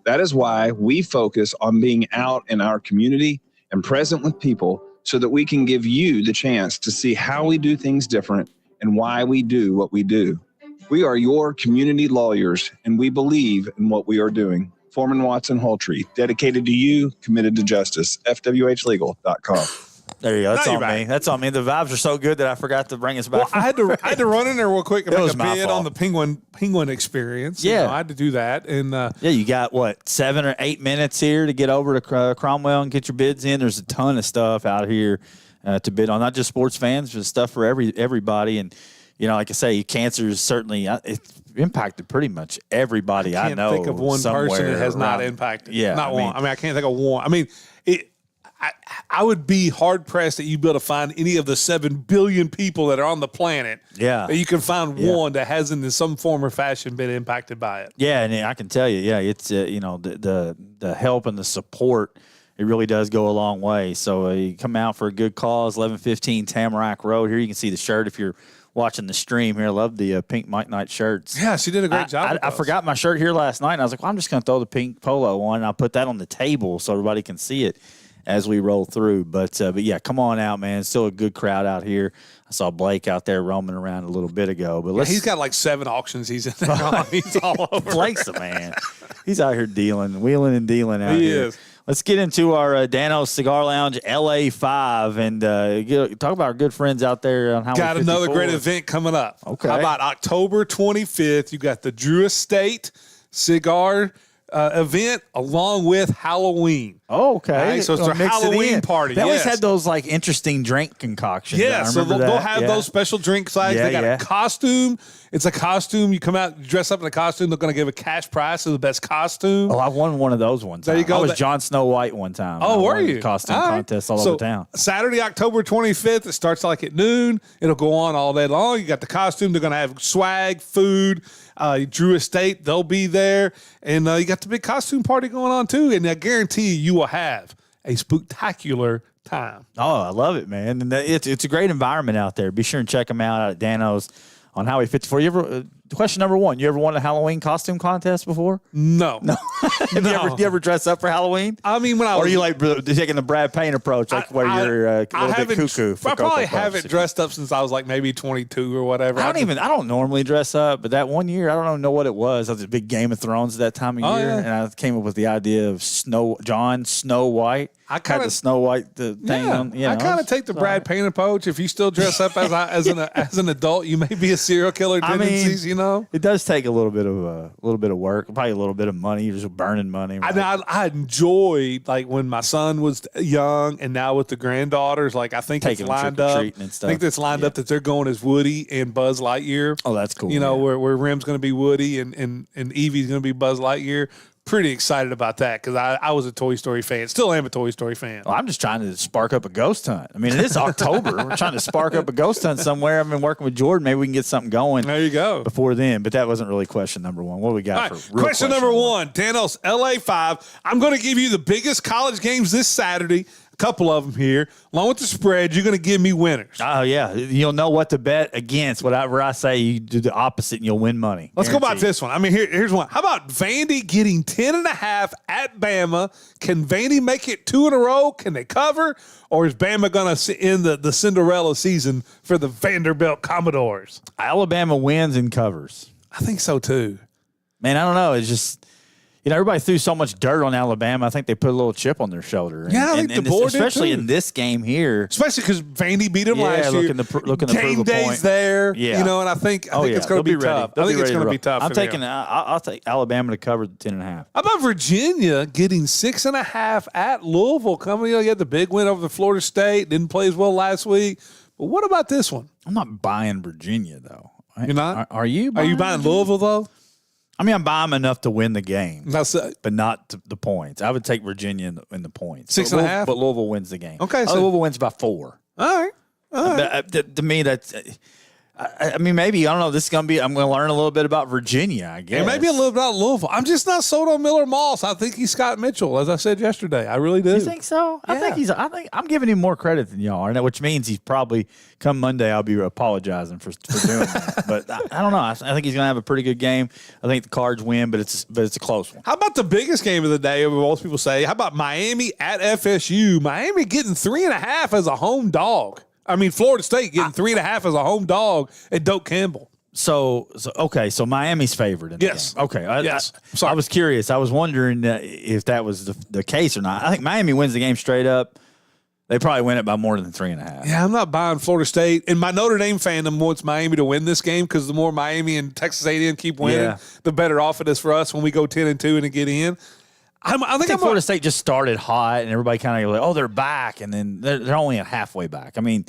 That is why we focus on being out in our community and present with people so that we can give you the chance to see how we do things different and why we do what we do. We are your community lawyers, and we believe in what we are doing. Foreman Watson Holtry, dedicated to you, committed to justice. FWHlegal.com. There you go. That's Now on you're me. back. That's on me. The vibes are so good that I forgot to bring us back. Well, I had to run in there real quick and It make was a my bid fault. on the penguin experience. Yeah. You know, I had to do that, and Yeah, you got, 7 or 8 minutes here to get over to Cromwell and get your bids in. There's a ton of stuff out here to bid on, not just sports fans, but stuff for everybody. And, like I say, cancer is certainly it's impacted pretty much everybody I know. I can't think of one person that has not impacted. Yeah. Not one. I can't think of one. I would be hard pressed that you'd be able to find any of the 7 billion people that are on the planet. Yeah. That you can find one that hasn't in some form or fashion been impacted by it. Yeah, and I can tell you, it's the help and the support, it really does go a long way. So you come out for a good cause, 1115 Tamarack Road. Here you can see the shirt if you're watching the stream here. I love the pink Mike Knight shirts. Yeah, she did a great job. I forgot my shirt here last night, and I was like, well, I'm just going to throw the pink polo on, and I'll put that on the table so everybody can see it as we roll through. But yeah, come on out, man. Still a good crowd out here. I saw Blake out there roaming around a little bit ago. But he's got like 7 auctions he's in there. He's all over. Blake's the man. He's out here wheeling and dealing out here. He is. Let's get into our Dano's Cigar Lounge LA5 and talk about our good friends out there on Highway 54. Got another great event coming up. Okay. How about October 25th? You got the Drew Estate Cigar event along with Halloween. Oh, okay. Right, so it's their Mix it Halloween in. party. They always yes. had those like interesting drink concoctions. Yeah, I so remember they'll that. have Yeah. those special drink flags. They got a costume. It's a costume. You come out, you dress up in a costume. They're going to give a cash prize to the best costume. Oh, I won one of those one time. There you go. I was Jon Snow White one time. Oh, I were won you? the costume All right. contest all So, over town. Saturday, October 25th. It starts like at noon. It'll go on all day long. You got the costume. They're going to have swag, food. Drew Estate, they'll be there. And you got the big costume party going on too. And I guarantee you will have a spectacular time. Oh, I love it, man. And it's a great environment out there. Be sure and check them out at Dano's on Highway 54. You ever question number one, you ever won a Halloween costume contest before? No. You ever dress up for Halloween? I mean, when I or was, are you like taking the Brad Payne approach, like where you're a little bit cuckoo? For I probably Cocoa haven't Puffs? dressed up since I was like maybe 22 or whatever. I don't normally dress up, but that one year, I don't know what it was. I was a big Game of Thrones at that time of Oh, year, yeah. and I came up with the idea of Jon Snow White. I had kinda- the Snow White thing on. You know, I kind of take the Brad Payne approach. If you still dress up as an adult, you may be a serial killer tendencies. You know, it does take a little bit of work, probably a little bit of money. You're just burning money. Right? I enjoyed like when my son was young, and now with the granddaughters. Like I think Taking it's them lined up. trick-or-treating and stuff. I think it's lined up that they're going as Woody and Buzz Lightyear. Oh, that's cool. You know, where Rim's going to be Woody and Evie's going to be Buzz Lightyear. Pretty excited about that because I was a Toy Story fan. Still am a Toy Story fan. Well, I'm just trying to spark up a ghost hunt. I mean, it is October. We're trying to spark up a ghost hunt somewhere. I've been working with Jordan. Maybe we can get something going. There you go. Before then, but that wasn't really question number one. What do we got All right, for real question number one? Danos LA5. I'm going to give you the biggest college games this Saturday. A couple of them here. Along with the spread, you're going to give me winners. Oh, yeah. You'll know what to bet against. Whatever I say, you do the opposite and you'll win money. Let's go about Guaranteed. this one. I mean, here's one. How about Vandy getting 10.5 at Bama? Can Vandy make it 2 in a row? Can they cover? Or is Bama going to end the Cinderella season for the Vanderbilt Commodores? Alabama wins and covers. I think so, too. Man, I don't know. It's just, everybody threw so much dirt on Alabama. I think they put a little chip on their shoulder. And, Yeah, I think the board did, especially too. in this game here. Especially because Vandy beat them last year. looking to prove Game a day's point. there. Yeah. You know, and I think it's going to They'll be ready. tough. They'll I think be it's ready going to roll. be tough. I'm for taking. them. I'll take Alabama to cover the 10.5. How about Virginia getting 6.5 at Louisville? Coming, you had the big win over the Florida State. Didn't play as well last week. But what about this one? I'm not buying Virginia though. You're not? Are you? Are you buying Louisville though? I mean, I'm buying them enough to win the game, That's but not the points. I would take Virginia in the points. 6.5? But Louisville wins the game. Okay, so- Louisville wins by 4. All right. To me, that's. I mean, maybe I don't know. This is gonna be. I'm gonna learn a little bit about Virginia. I guess. And maybe a little about Louisville. I'm just not sold on Miller Moss. I think he's Scott Mitchell, as I said yesterday. I really do. You think so? I think I'm giving him more credit than y'all are, which means he's probably come Monday. I'll be apologizing for doing that. But I don't know. I think he's gonna have a pretty good game. I think the Cards win, but it's a close one. How about the biggest game of the day? Most people say. How about Miami at FSU? Miami getting 3.5 as a home dog. I mean, Florida State getting 3.5 as a home dog at Doak Campbell. So okay. So Miami's favored in the Yes. game. Okay. Yes. I was curious. I was wondering if that was the case or not. I think Miami wins the game straight up. They probably win it by more than 3.5. Yeah, I'm not buying Florida State. And my Notre Dame fandom wants Miami to win this game because the more Miami and Texas A&M keep winning, Yeah. the better off it is for us when we go 10-2 and get in. I think Florida State just started hot, and everybody kind of like, oh, they're back, and then they're only halfway back. I mean,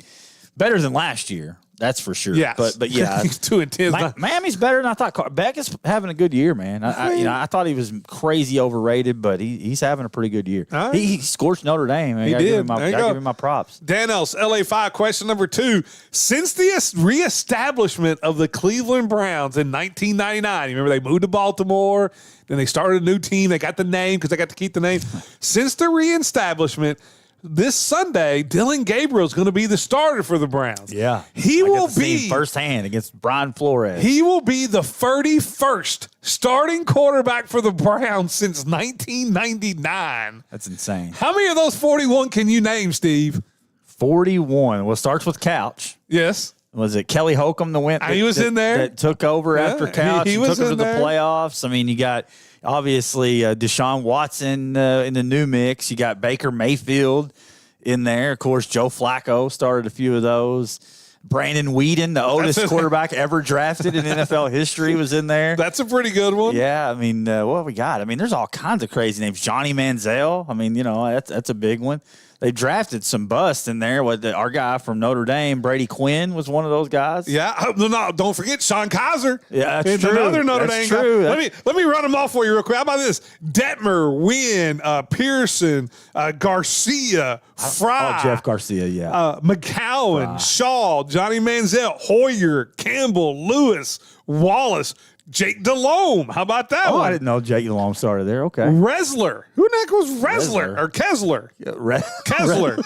better than last year, that's for sure. Yes. but yeah, 2-10. Miami's better than I thought. Beck is having a good year, man. I thought he was crazy overrated, but he's having a pretty good year. All right. He scorched Notre Dame. I He gotta give did. him my- There you gotta go. give him my props. Danels, LA5, question number 2. Since the reestablishment of the Cleveland Browns in 1999, you remember they moved to Baltimore, then they started a new team. They got the name because they got to keep the name. Since the reestablishment, this Sunday, Dylan Gabriel is going to be the starter for the Browns. Yeah, He I got will to see him be firsthand against Brian Flores. He will be the 31st starting quarterback for the Browns since 1999. That's insane. How many of those 41 can you name, Steve? 41. Well, it starts with Couch. Yes. Was it Kelly Holcomb that went? He was in there. That took over after Couch. He and was took him in to there. the playoffs. I mean, you got obviously Deshaun Watson in the new mix. You got Baker Mayfield in there. Of course, Joe Flacco started a few of those. Brandon Whedon, the oldest quarterback ever drafted in NFL history, was in there. That's a pretty good one. Yeah, I mean, what we got? I mean, there's all kinds of crazy names. Johnny Manziel. I mean, that's a big one. They drafted some busts in there. Our guy from Notre Dame, Brady Quinn, was one of those guys. Yeah, no, don't forget Sean Kaiser. Yeah, that's it's true. Another Notre That's Dame true. guy. Let me run them off for you real quick. How about this? Detmer, Wynn, Pearson, Garcia, Fry. Oh, Jeff Garcia, yeah. McCowan, Shaw, Johnny Manziel, Hoyer, Campbell, Lewis, Wallace, Jake Delhomme. How about that one? I didn't know Jake Delhomme started there. Okay. Resler. Who the heck was Resler? Or Kessler? Kessler.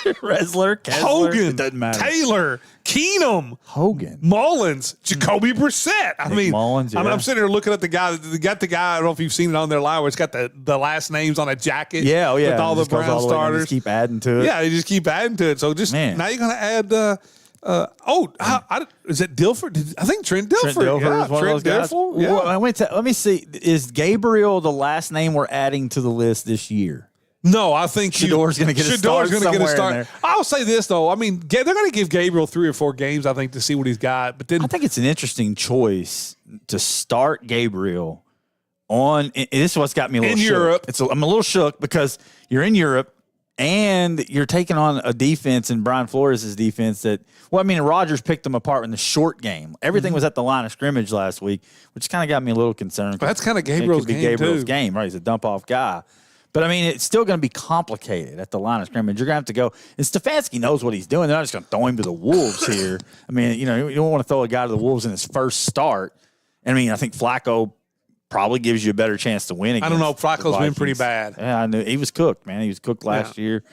Kessler. Hogan. It doesn't matter. Taylor. Keenum. Hogan. Mullins. Jacoby Brissett. I mean, Mullins, yeah. I'm sitting there looking at the guy. Got the guy. I don't know if you've seen it on their line where it's got the last names on a jacket. Yeah, With all the Just goes Brown all the way down, starters. just keep adding to it. Yeah, they just keep adding to it. So just now you're going to add. Is it Dilfer? I think Trent Dilfer. Trent Dilfer is one Trent of those guys. Dilfer, yeah. Well, let me see. Is Gabriel the last name we're adding to the list this year? No, I think Shador's going to get a start. Shador's going to get a somewhere in start. there. I'll say this though. I mean, they're going to give Gabriel 3 or 4 games, I think, to see what he's got. But then I think it's an interesting choice to start Gabriel on. And this is what's got me a little In shook. Europe. I'm a little shook because you're in Europe and you're taking on a defense in Brian Flores' defense Rodgers picked them apart in the short game. Everything was at the line of scrimmage last week, which kind of got me a little concerned. But that's kind of Gabriel's Gabriel's game, right? He's a dump-off guy. But, I mean, it's still going to be complicated at the line of scrimmage. You're going to have to go. And Stefanski knows what he's doing. They're not just going to throw him to the Wolves here. I mean, you don't want to throw a guy to the Wolves in his first start. And, I mean, I think Flacco probably gives you a better chance to win against I don't know. Flacco's the been pretty Vikings. bad. Yeah, I knew. He was cooked, man. He was cooked last year.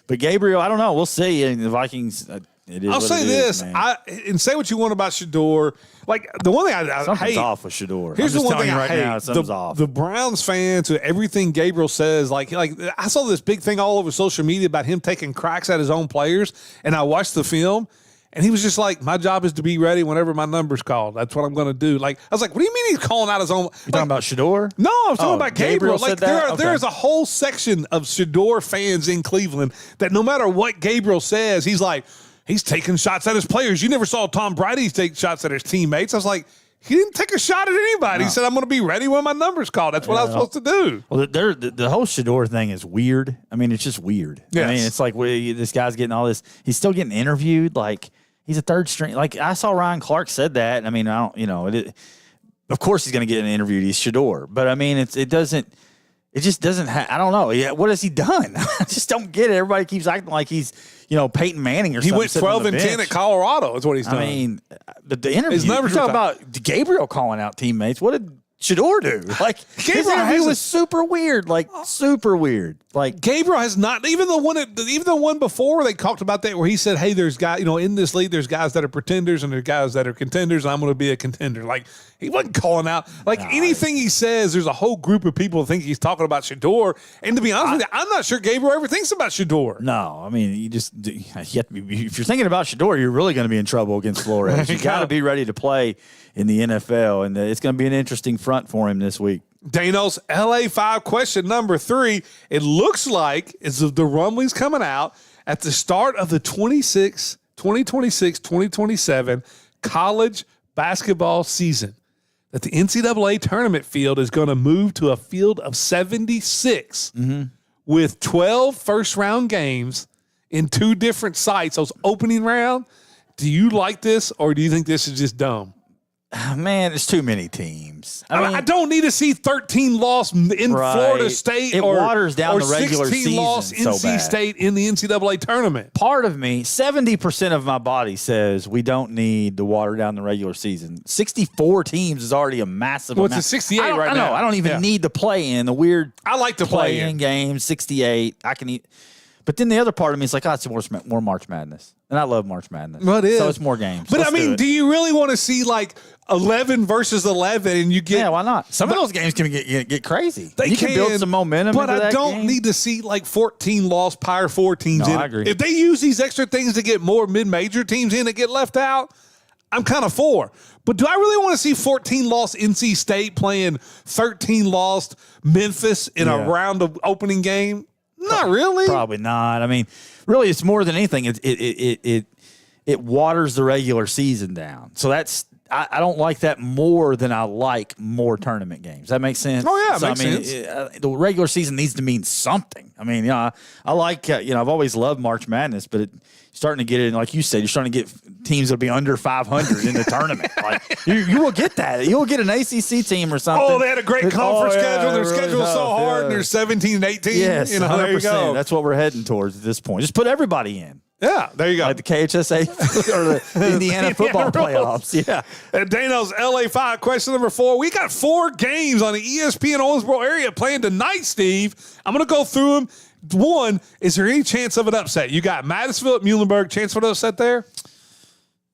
But Gabriel, I don't know. We'll see. And the Vikings, it is I'll what say it this. is, man. And say what you want about Shador. Like, the one thing I Something's hate. off with Shador. Here's I'm the just one telling thing you I right hate. now. Something's off. The Browns fans, everything Gabriel says, like I saw this big thing all over social media about him taking cracks at his own players, and I watched the film, and he was just like, my job is to be ready whenever my number's called. That's what I'm going to do. Like, I was like, what do you mean he's calling out his own? You talking about Shador? No, I was talking about Gabriel. said Like, that? there is a whole section of Shador fans in Cleveland that no matter what Gabriel says, he's like, he's taking shots at his players. You never saw Tom Brady take shots at his teammates. I was like, he didn't take a shot at anybody. He said, I'm going to be ready when my number's called. That's what I was supposed to do. Well, the whole Shador thing is weird. I mean, it's just weird. Yes. I mean, it's like this guy's getting all this. He's still getting interviewed. Like, he's a third string. Like, I saw Ryan Clark said that. I mean, I don't, of course he's going to get an interview. He's Shador. But, I mean, it just doesn't I don't know. Yeah, what has he done? I just don't get it. Everybody keeps acting like he's, Peyton Manning or He something. went 12 and 10 at Colorado is what he's done. I mean, the interview. His numbers you were talk about Gabriel calling out teammates. What did Shador do? Like, his Gabriel interview was super weird. Like, super weird. Like, Gabriel has not, even the one before they talked about that where he said, hey, there's guys, in this league, there's guys that are pretenders and there's guys that are contenders, and I'm going to be a contender. Like, he wasn't calling out. Like, anything he says, there's a whole group of people who think he's talking about Shador. And to be honest with you, I'm not sure Gabriel ever thinks about Shador. No, I mean, you have to be, if you're thinking about Shador, you're really going to be in trouble against Flores. You got to be ready to play in the NFL, and it's going to be an interesting front for him this week. Danos, LA5 question number 3. It looks like, as the rumblings coming out, at the start of the 2026-2027 college basketball season, that the NCAA tournament field is going to move to a field of 76 with 12 first-round games in 2 different sites. Those opening round, do you like this, or do you think this is just dumb? Man, there's too many teams. I don't need to see 13 loss in Florida State it waters down or the regular 16 season loss so NC bad. State in the NCAA tournament. Part of me, 70% of my body says we don't need to water down the regular season. 64 teams is already a massive Well, amount. it's a 68 I right now. I don't even Yeah. need to play in the weird I like to play in. game, 68. I can eat. But then the other part of me is like, it's more March Madness. And I love March Madness. Well, it is. So it's more games. But Let's I mean, do do you really want to see like 11 versus 11 and you get. Yeah, why not? Some of those games can get crazy. They you can build some momentum. But into I that don't game. need to see like 14 loss Power 4 teams No, in. I agree. If they use these extra things to get more mid-major teams in that get left out, I'm kind of for. But do I really want to see 14 lost NC State playing 13 lost Memphis in a round of opening game? Not really. Probably not. I mean, really, it's more than anything. It waters the regular season down. So I don't like that more than I like more tournament games. That makes sense? Oh, yeah, so, makes sense. The regular season needs to mean something. I mean, I like, I've always loved March Madness, but starting to get it, like you said, you're starting to get teams that'll be under 500 in the tournament. Like you will get that. You will get an ACC team or something. Oh, they had a great conference schedule. Their schedule was so hard, and they're 17 and 18. Yes, there you 100%. go. That's what we're heading towards at this point. Just put everybody in. Yeah, there you go. Like the KHSA or the Indiana football playoffs. Yeah. And Dano's LA5, question number 4. We got 4 games on the ESPN Owensboro area playing tonight, Steve. I'm going to go through them. 1, is there any chance of an upset? You got Madisonville at Muhlenberg. Chance of an upset there?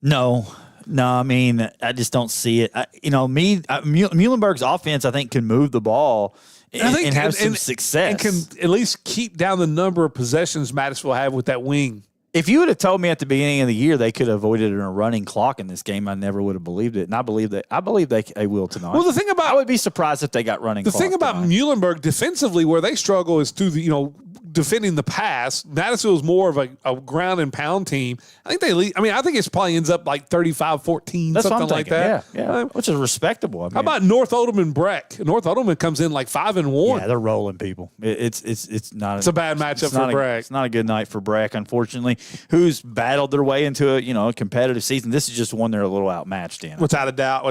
No, I mean, I just don't see it. Muhlenberg's offense, I think, can move the ball and have some success. And can at least keep down the number of possessions Madisonville have with that wing. If you would have told me at the beginning of the year they could have avoided a running clock in this game, I never would have believed it. And I believe they will tonight. Well, the thing about I would be surprised if they got running. The thing about Muhlenberg defensively, where they struggle, is through the defending the pass. Madisonville is more of a ground and pound team. I think they lead. I mean, I think it probably ends up like 35-14, something like that. Yeah, which is respectable. I mean, how about North Odom and Breck? North Odom comes in like 5-1. Yeah, they're rolling people. It's not. It's a bad matchup for Breck. It's not a good night for Breck, unfortunately, who's battled their way into a competitive season. This is just one they're a little outmatched in. Without a doubt.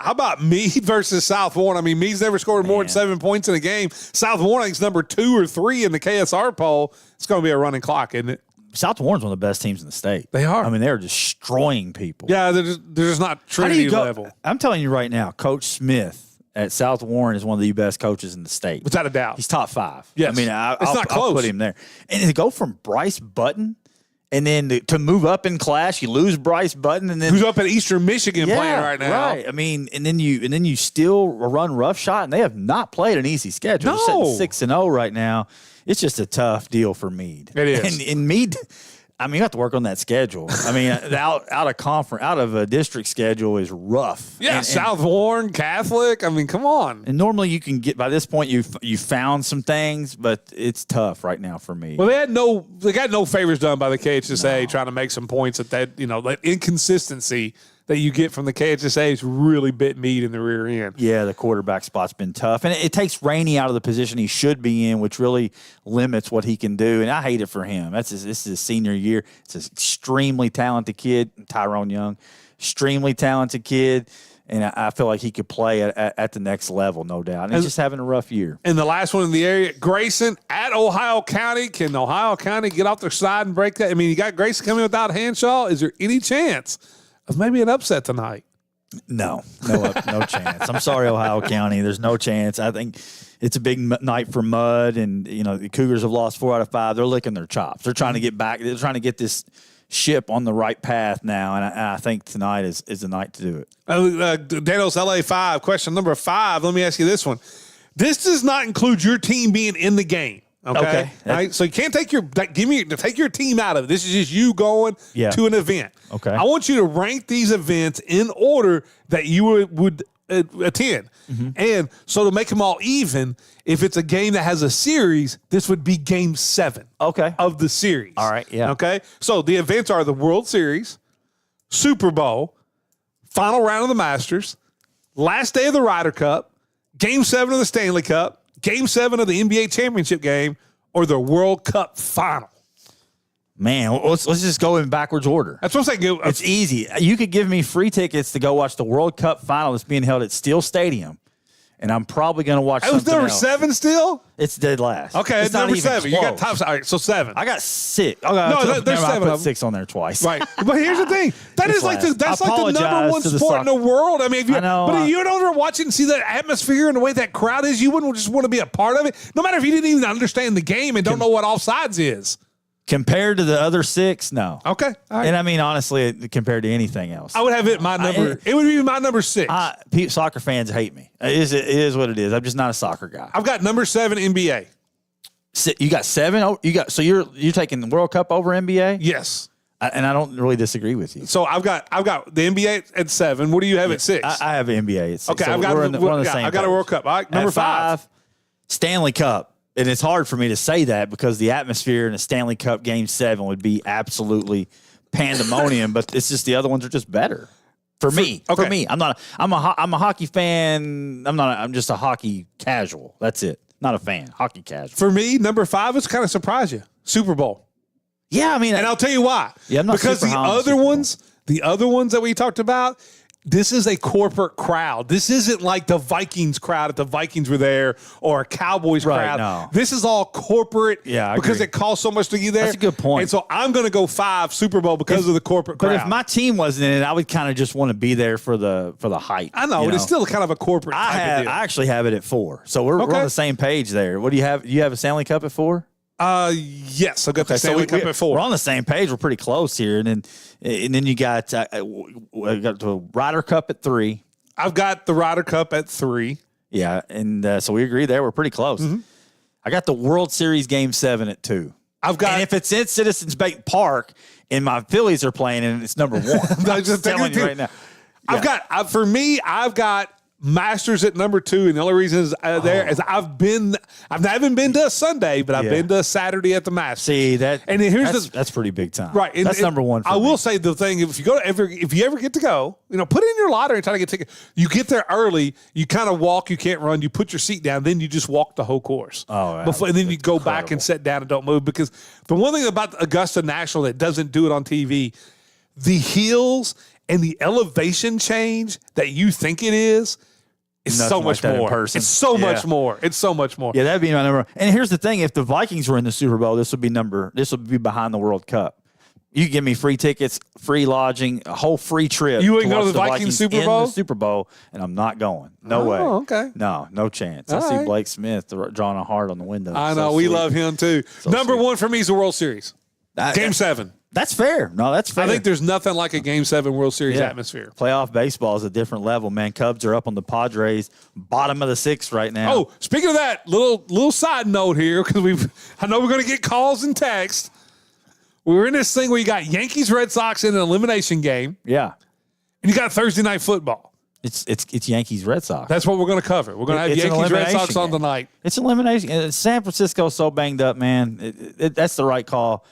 How about Meade versus South Warren? I mean, Meade's never scored more than 7 points in a game. South Warren is number 2 or 3 in the KSR poll. It's going to be a running clock, isn't it? South Warren's one of the best teams in the state. They are. I mean, they're destroying people. Yeah, they're just not Trinity level. I'm telling you right now, Coach Smith at South Warren is one of the best coaches in the state. Without a doubt. He's top 5. Yes. I mean, I'll put him there. And to go from Bryce Button and then to move up in class, you lose Bryce Button, and then who's up at Eastern Michigan playing right now. Right. I mean, and then you still run roughshod, and they have not played an easy schedule. No. They're sitting 6-0 right now. It's just a tough deal for Meade. It is. And Meade, I mean, you have to work on that schedule. I mean, out of a district schedule is rough. Yeah, South Warren, Catholic. I mean, come on. And normally you can get, by this point, you found some things, but it's tough right now for me. Well, they got no favors done by the KHSA trying to make some points at that inconsistency that you get from the KHSA is really bit Meade in the rear end. Yeah, the quarterback spot's been tough. And it takes Rainey out of the position he should be in, which really limits what he can do. And I hate it for him. This is his senior year. It's an extremely talented kid, Tyrone Young. Extremely talented kid. And I feel like he could play at the next level, no doubt. And he's just having a rough year. And the last one in the area, Grayson at Ohio County. Can Ohio County get off their side and break that? I mean, you got Grayson coming without Hanshaw. Is there any chance of maybe an upset tonight? No chance. I'm sorry, Ohio County. There's no chance. I think it's a big night for Mudd, and the Cougars have lost 4 out of 5. They're licking their chops. They're trying to get back. They're trying to get this ship on the right path now, and I think tonight is the night to do it. Danos LA5, question number 5. Let me ask you this one. This does not include your team being in the game. Okay. All right. So you can't take take your team out of it. This is just you going to an event. Okay. I want you to rank these events in order that you would attend. Mm-hmm. And so to make them all even, if it's a game that has a series, this would be game 7 of the series. All right. Yeah. Okay. So the events are the World Series, Super Bowl, final round of the Masters, last day of the Ryder Cup, game 7 of the Stanley Cup, Game 7 of the NBA championship game, or the World Cup final. Man, let's just go in backwards order. That's what I'm saying. It's easy. You could give me free tickets to go watch the World Cup final that's being held at Steel Stadium, and I'm probably going to watch something something number else. 7 still? It's dead last. Okay, it's number 7. You got top. All right, so 7. I got 6. Oh, no, there's 7 I put of them. 6 on there twice. Right, but here's the thing. That's like the number 1 sport in the world. I mean, if you don't ever watch it and see the atmosphere and the way that crowd is, you wouldn't just want to be a part of it. No matter if you didn't even understand the game and don't know what offsides is. Compared to the other 6, no. Okay. All right. And I mean, honestly, compared to anything else. I would have it my number. It would be my number 6. Soccer fans hate me. It is what it is. I'm just not a soccer guy. I've got number 7 NBA. You got 7? So you're taking the World Cup over NBA? Yes. And I don't really disagree with you. So I've got the NBA at 7. What do you have at 6? I have NBA at 6. Okay, So I've got we're on the same I've got a page. World Cup. All right, number At 5. Stanley Cup. And it's hard for me to say that because the atmosphere in a Stanley Cup Game 7 would be absolutely pandemonium. But it's just the other ones are just better for me. okay. For me, I'm a hockey fan. I'm just a hockey casual. That's it. Not a fan. Hockey casual. For me, number 5 is kind of surprise you. Super Bowl. Yeah, I mean, and I'll tell you why. Yeah, I'm not because super the high on other ones that we talked about, this is a corporate crowd. This isn't like the Vikings crowd if the Vikings were there or a Cowboys crowd. No. This is all corporate I because agree. it costs so much to get there. That's a good point. And so I'm going to go 5 Super Bowl because of the corporate crowd. But if my team wasn't in it, I would kind of just want to be there for the hype. I know, but it's still kind of a corporate type of deal. I actually have it at 4. So we're on the same page there. What do you have? Do you have a Stanley Cup at 4? Yes, I've got the Stanley Cup at 4. We're on the same page. We're pretty close here. And then you got got the Ryder Cup at 3. I've got the Ryder Cup at 3. Yeah, and so we agree there. We're pretty close. Mm-hmm. I got the World Series Game 7 at 2. I've got, and if it's in Citizens Bank Park and my Phillies are playing, and it's number 1. I'm just telling you right now. I've got Masters at number 2, and the only reason is there is I haven't been to a Sunday, but I've been to a Saturday at the Masters. See that, and here's that's pretty big time, right? And, that's number 1. I will say the thing: if you ever get to go, put in your lottery and try to get a ticket. You get there early, you kind of walk, you can't run, you put your seat down, then you just walk the whole course. Oh, before, and then you go back and sit down and don't move, because the one thing about Augusta National that doesn't do it on TV, the hills and the elevation change that you think it is. It's Nothing so like much that in more. person. It's so Yeah. much more. It's so much more. Yeah, that'd be my number. And here's the thing: if the Vikings were in the Super Bowl, this would be behind the World Cup. You give me free tickets, free lodging, a whole free trip. You wouldn't go watch to the Vikings Super in Bowl? the Super Bowl, and I'm not going. No way. Okay. No chance. All I see right. Blake Smith drawing a heart on the window. I know. So We sweet. love him too. Number 1 for me is the World Series. Game 7. That's fair. No, that's fair. I think there's nothing like a Game 7 World Series Yeah. atmosphere. Playoff baseball is a different level, man. Cubs are up on the Padres, bottom of the 6th right now. Oh, speaking of that, little side note here, because I know we're going to get calls and texts. We were in this thing where you got Yankees Red Sox in an elimination game, yeah. and you got Thursday night football. It's Yankees Red Sox. That's what we're going to cover. We're going to have It's an Yankees Red elimination Sox on game. tonight. It's elimination. And San Francisco's so banged up, man. That's the right call.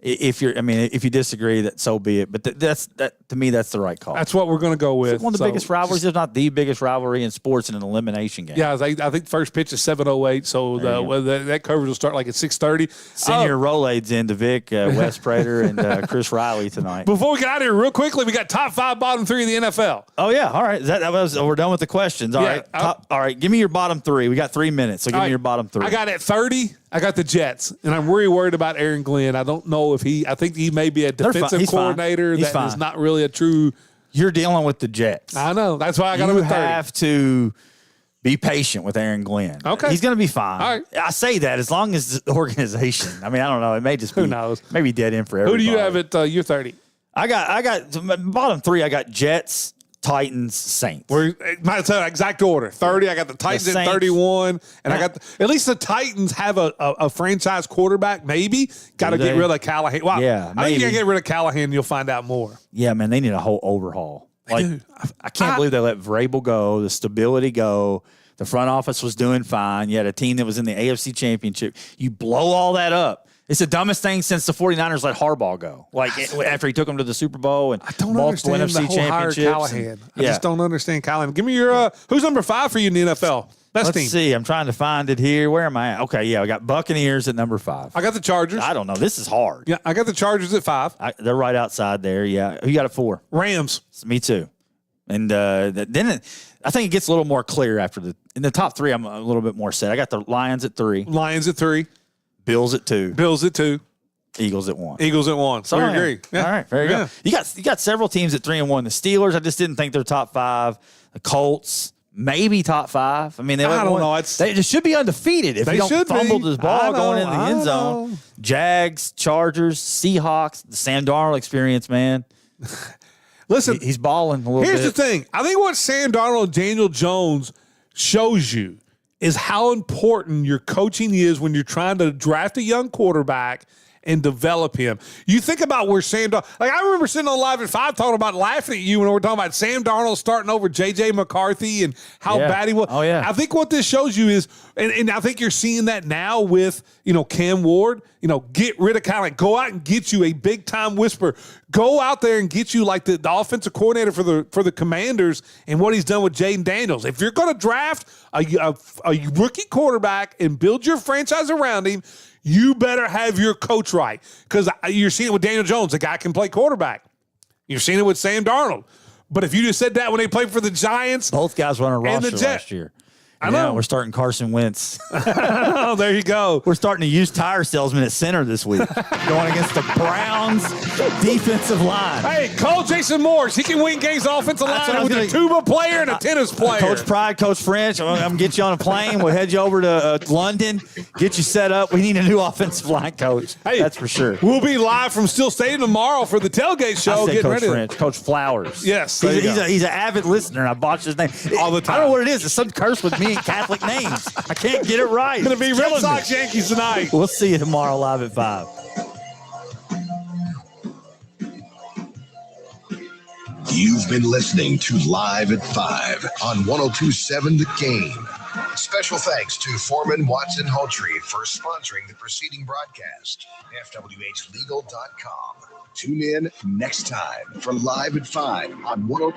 If you disagree, that so be it. But to me, that's the right call. That's what we're going to go with. It's one of the biggest rivalries, if not the biggest rivalry in sports, in an elimination game. Yeah, I think first pitch is 7:08, so that coverage will start like at 6:30. Send your Rolaids in to Vic, Wes Prater, and Chris Riley tonight. Before we get out of here, real quickly, we got top 5, bottom 3 of the NFL. Oh yeah, all right. We're done with the questions. All right, all right. Give me your bottom 3. We got 3 minutes, so give me your bottom 3. I got at 30. I got the Jets, and I'm really worried about Aaron Glenn. I don't know if I think he may be a defensive He's fine. coordinator He's that fine. is not really a true. You're dealing with the Jets. I know. That's why I got him You at 30. have to be patient with Aaron Glenn. Okay. He's going to be fine. All right. I say that as long as the organization. I mean, I don't know. It may just be. Who knows? Maybe dead end for Who everybody. do you have at your 30? I got my bottom 3. I got Jets, Titans, Saints. My exact order. 30. I got the Titans at Saints. 31, and I got at least the Titans have a franchise quarterback. Maybe got to Do get they? rid of Callahan. Well, Yeah, I think you got to maybe. get rid of Callahan. You'll find out more. Yeah, man, they need a whole overhaul. I can't believe they let Vrabel go, the stability go. The front office was doing fine. You had a team that was in the AFC Championship. You blow all that up. It's the dumbest thing since the 49ers let Harbaugh go. After he took them to the Super Bowl and multiple Understand NFC the whole hire championships. Callahan. I just don't understand Callahan. Give me your who's number 5 for you in the NFL? Best Let's team. see. I'm trying to find it here. Where am I at? Okay, yeah, I got Buccaneers at number 5. I got the Chargers. I don't know. This is hard. Yeah, I got the Chargers at 5. They're right outside there. Yeah. Who you got at 4? Rams. Me too. And then I think it gets a little more clear in the top 3. I'm a little bit more set. I got the Lions at 3. Lions at 3. Bills at 2. Bills at 2. Eagles at 1. Eagles at 1. So I agree. Yeah. All right, very good. You got several teams at 3 and 1. The Steelers, I just didn't think they're top 5. The Colts, maybe top 5. I mean, they I don't know. They should be undefeated if They he don't should fumble be. his ball I going in know, the I end zone. know. Jags, Chargers, Seahawks, the Sam Darnold experience, man. Listen, he's balling a little bit. Here's the thing. I think what Sam Darnold and Daniel Jones shows you is how important your coaching is when you're trying to draft a young quarterback and develop him. You think about where Sam Darnold, like I remember sitting on Live at 5 talking about laughing at you when we were talking about Sam Darnold starting over J.J. McCarthy and how bad he was. Oh, yeah. I think what this shows you is, and I think you're seeing that now with, Cam Ward, get rid of kind of like go out and get you a big time whisper. Go out there and get you like the offensive coordinator for the Commanders and what he's done with Jaden Daniels. If you're going to draft a rookie quarterback and build your franchise around him, you better have your coach right, because you're seeing it with Daniel Jones. The guy can play quarterback. You're seeing it with Sam Darnold. But if you just said that when they played for the Giants. Both guys were on a roster last year. I know. We're starting Carson Wentz. Oh, there you go. We're starting to use tire salesman at center this week, going against the Browns defensive line. Hey, call Jason Morris. He can win games offensive line with a tuba player and a tennis player. Coach Pride, Coach French, I'm going to get you on a plane. We'll head you over to London, get you set up. We need a new offensive line coach. Hey, that's for sure. We'll be live from Steel Stadium tomorrow for the tailgate show. I said Getting Coach ready. French, Coach Flowers. Yes, he's an avid listener. I botched his name all the time. I don't know what it is. It's some curse with me and Catholic names. I can't get it right. It's going to be Red killing Sox me. Yankees tonight. We'll see you tomorrow live at 5. You've been listening to Live at 5 on 102.7 The Game. Special thanks to Foreman Watson Hultree for sponsoring the preceding broadcast. FWHlegal.com. Tune in next time for Live at 5 on 102.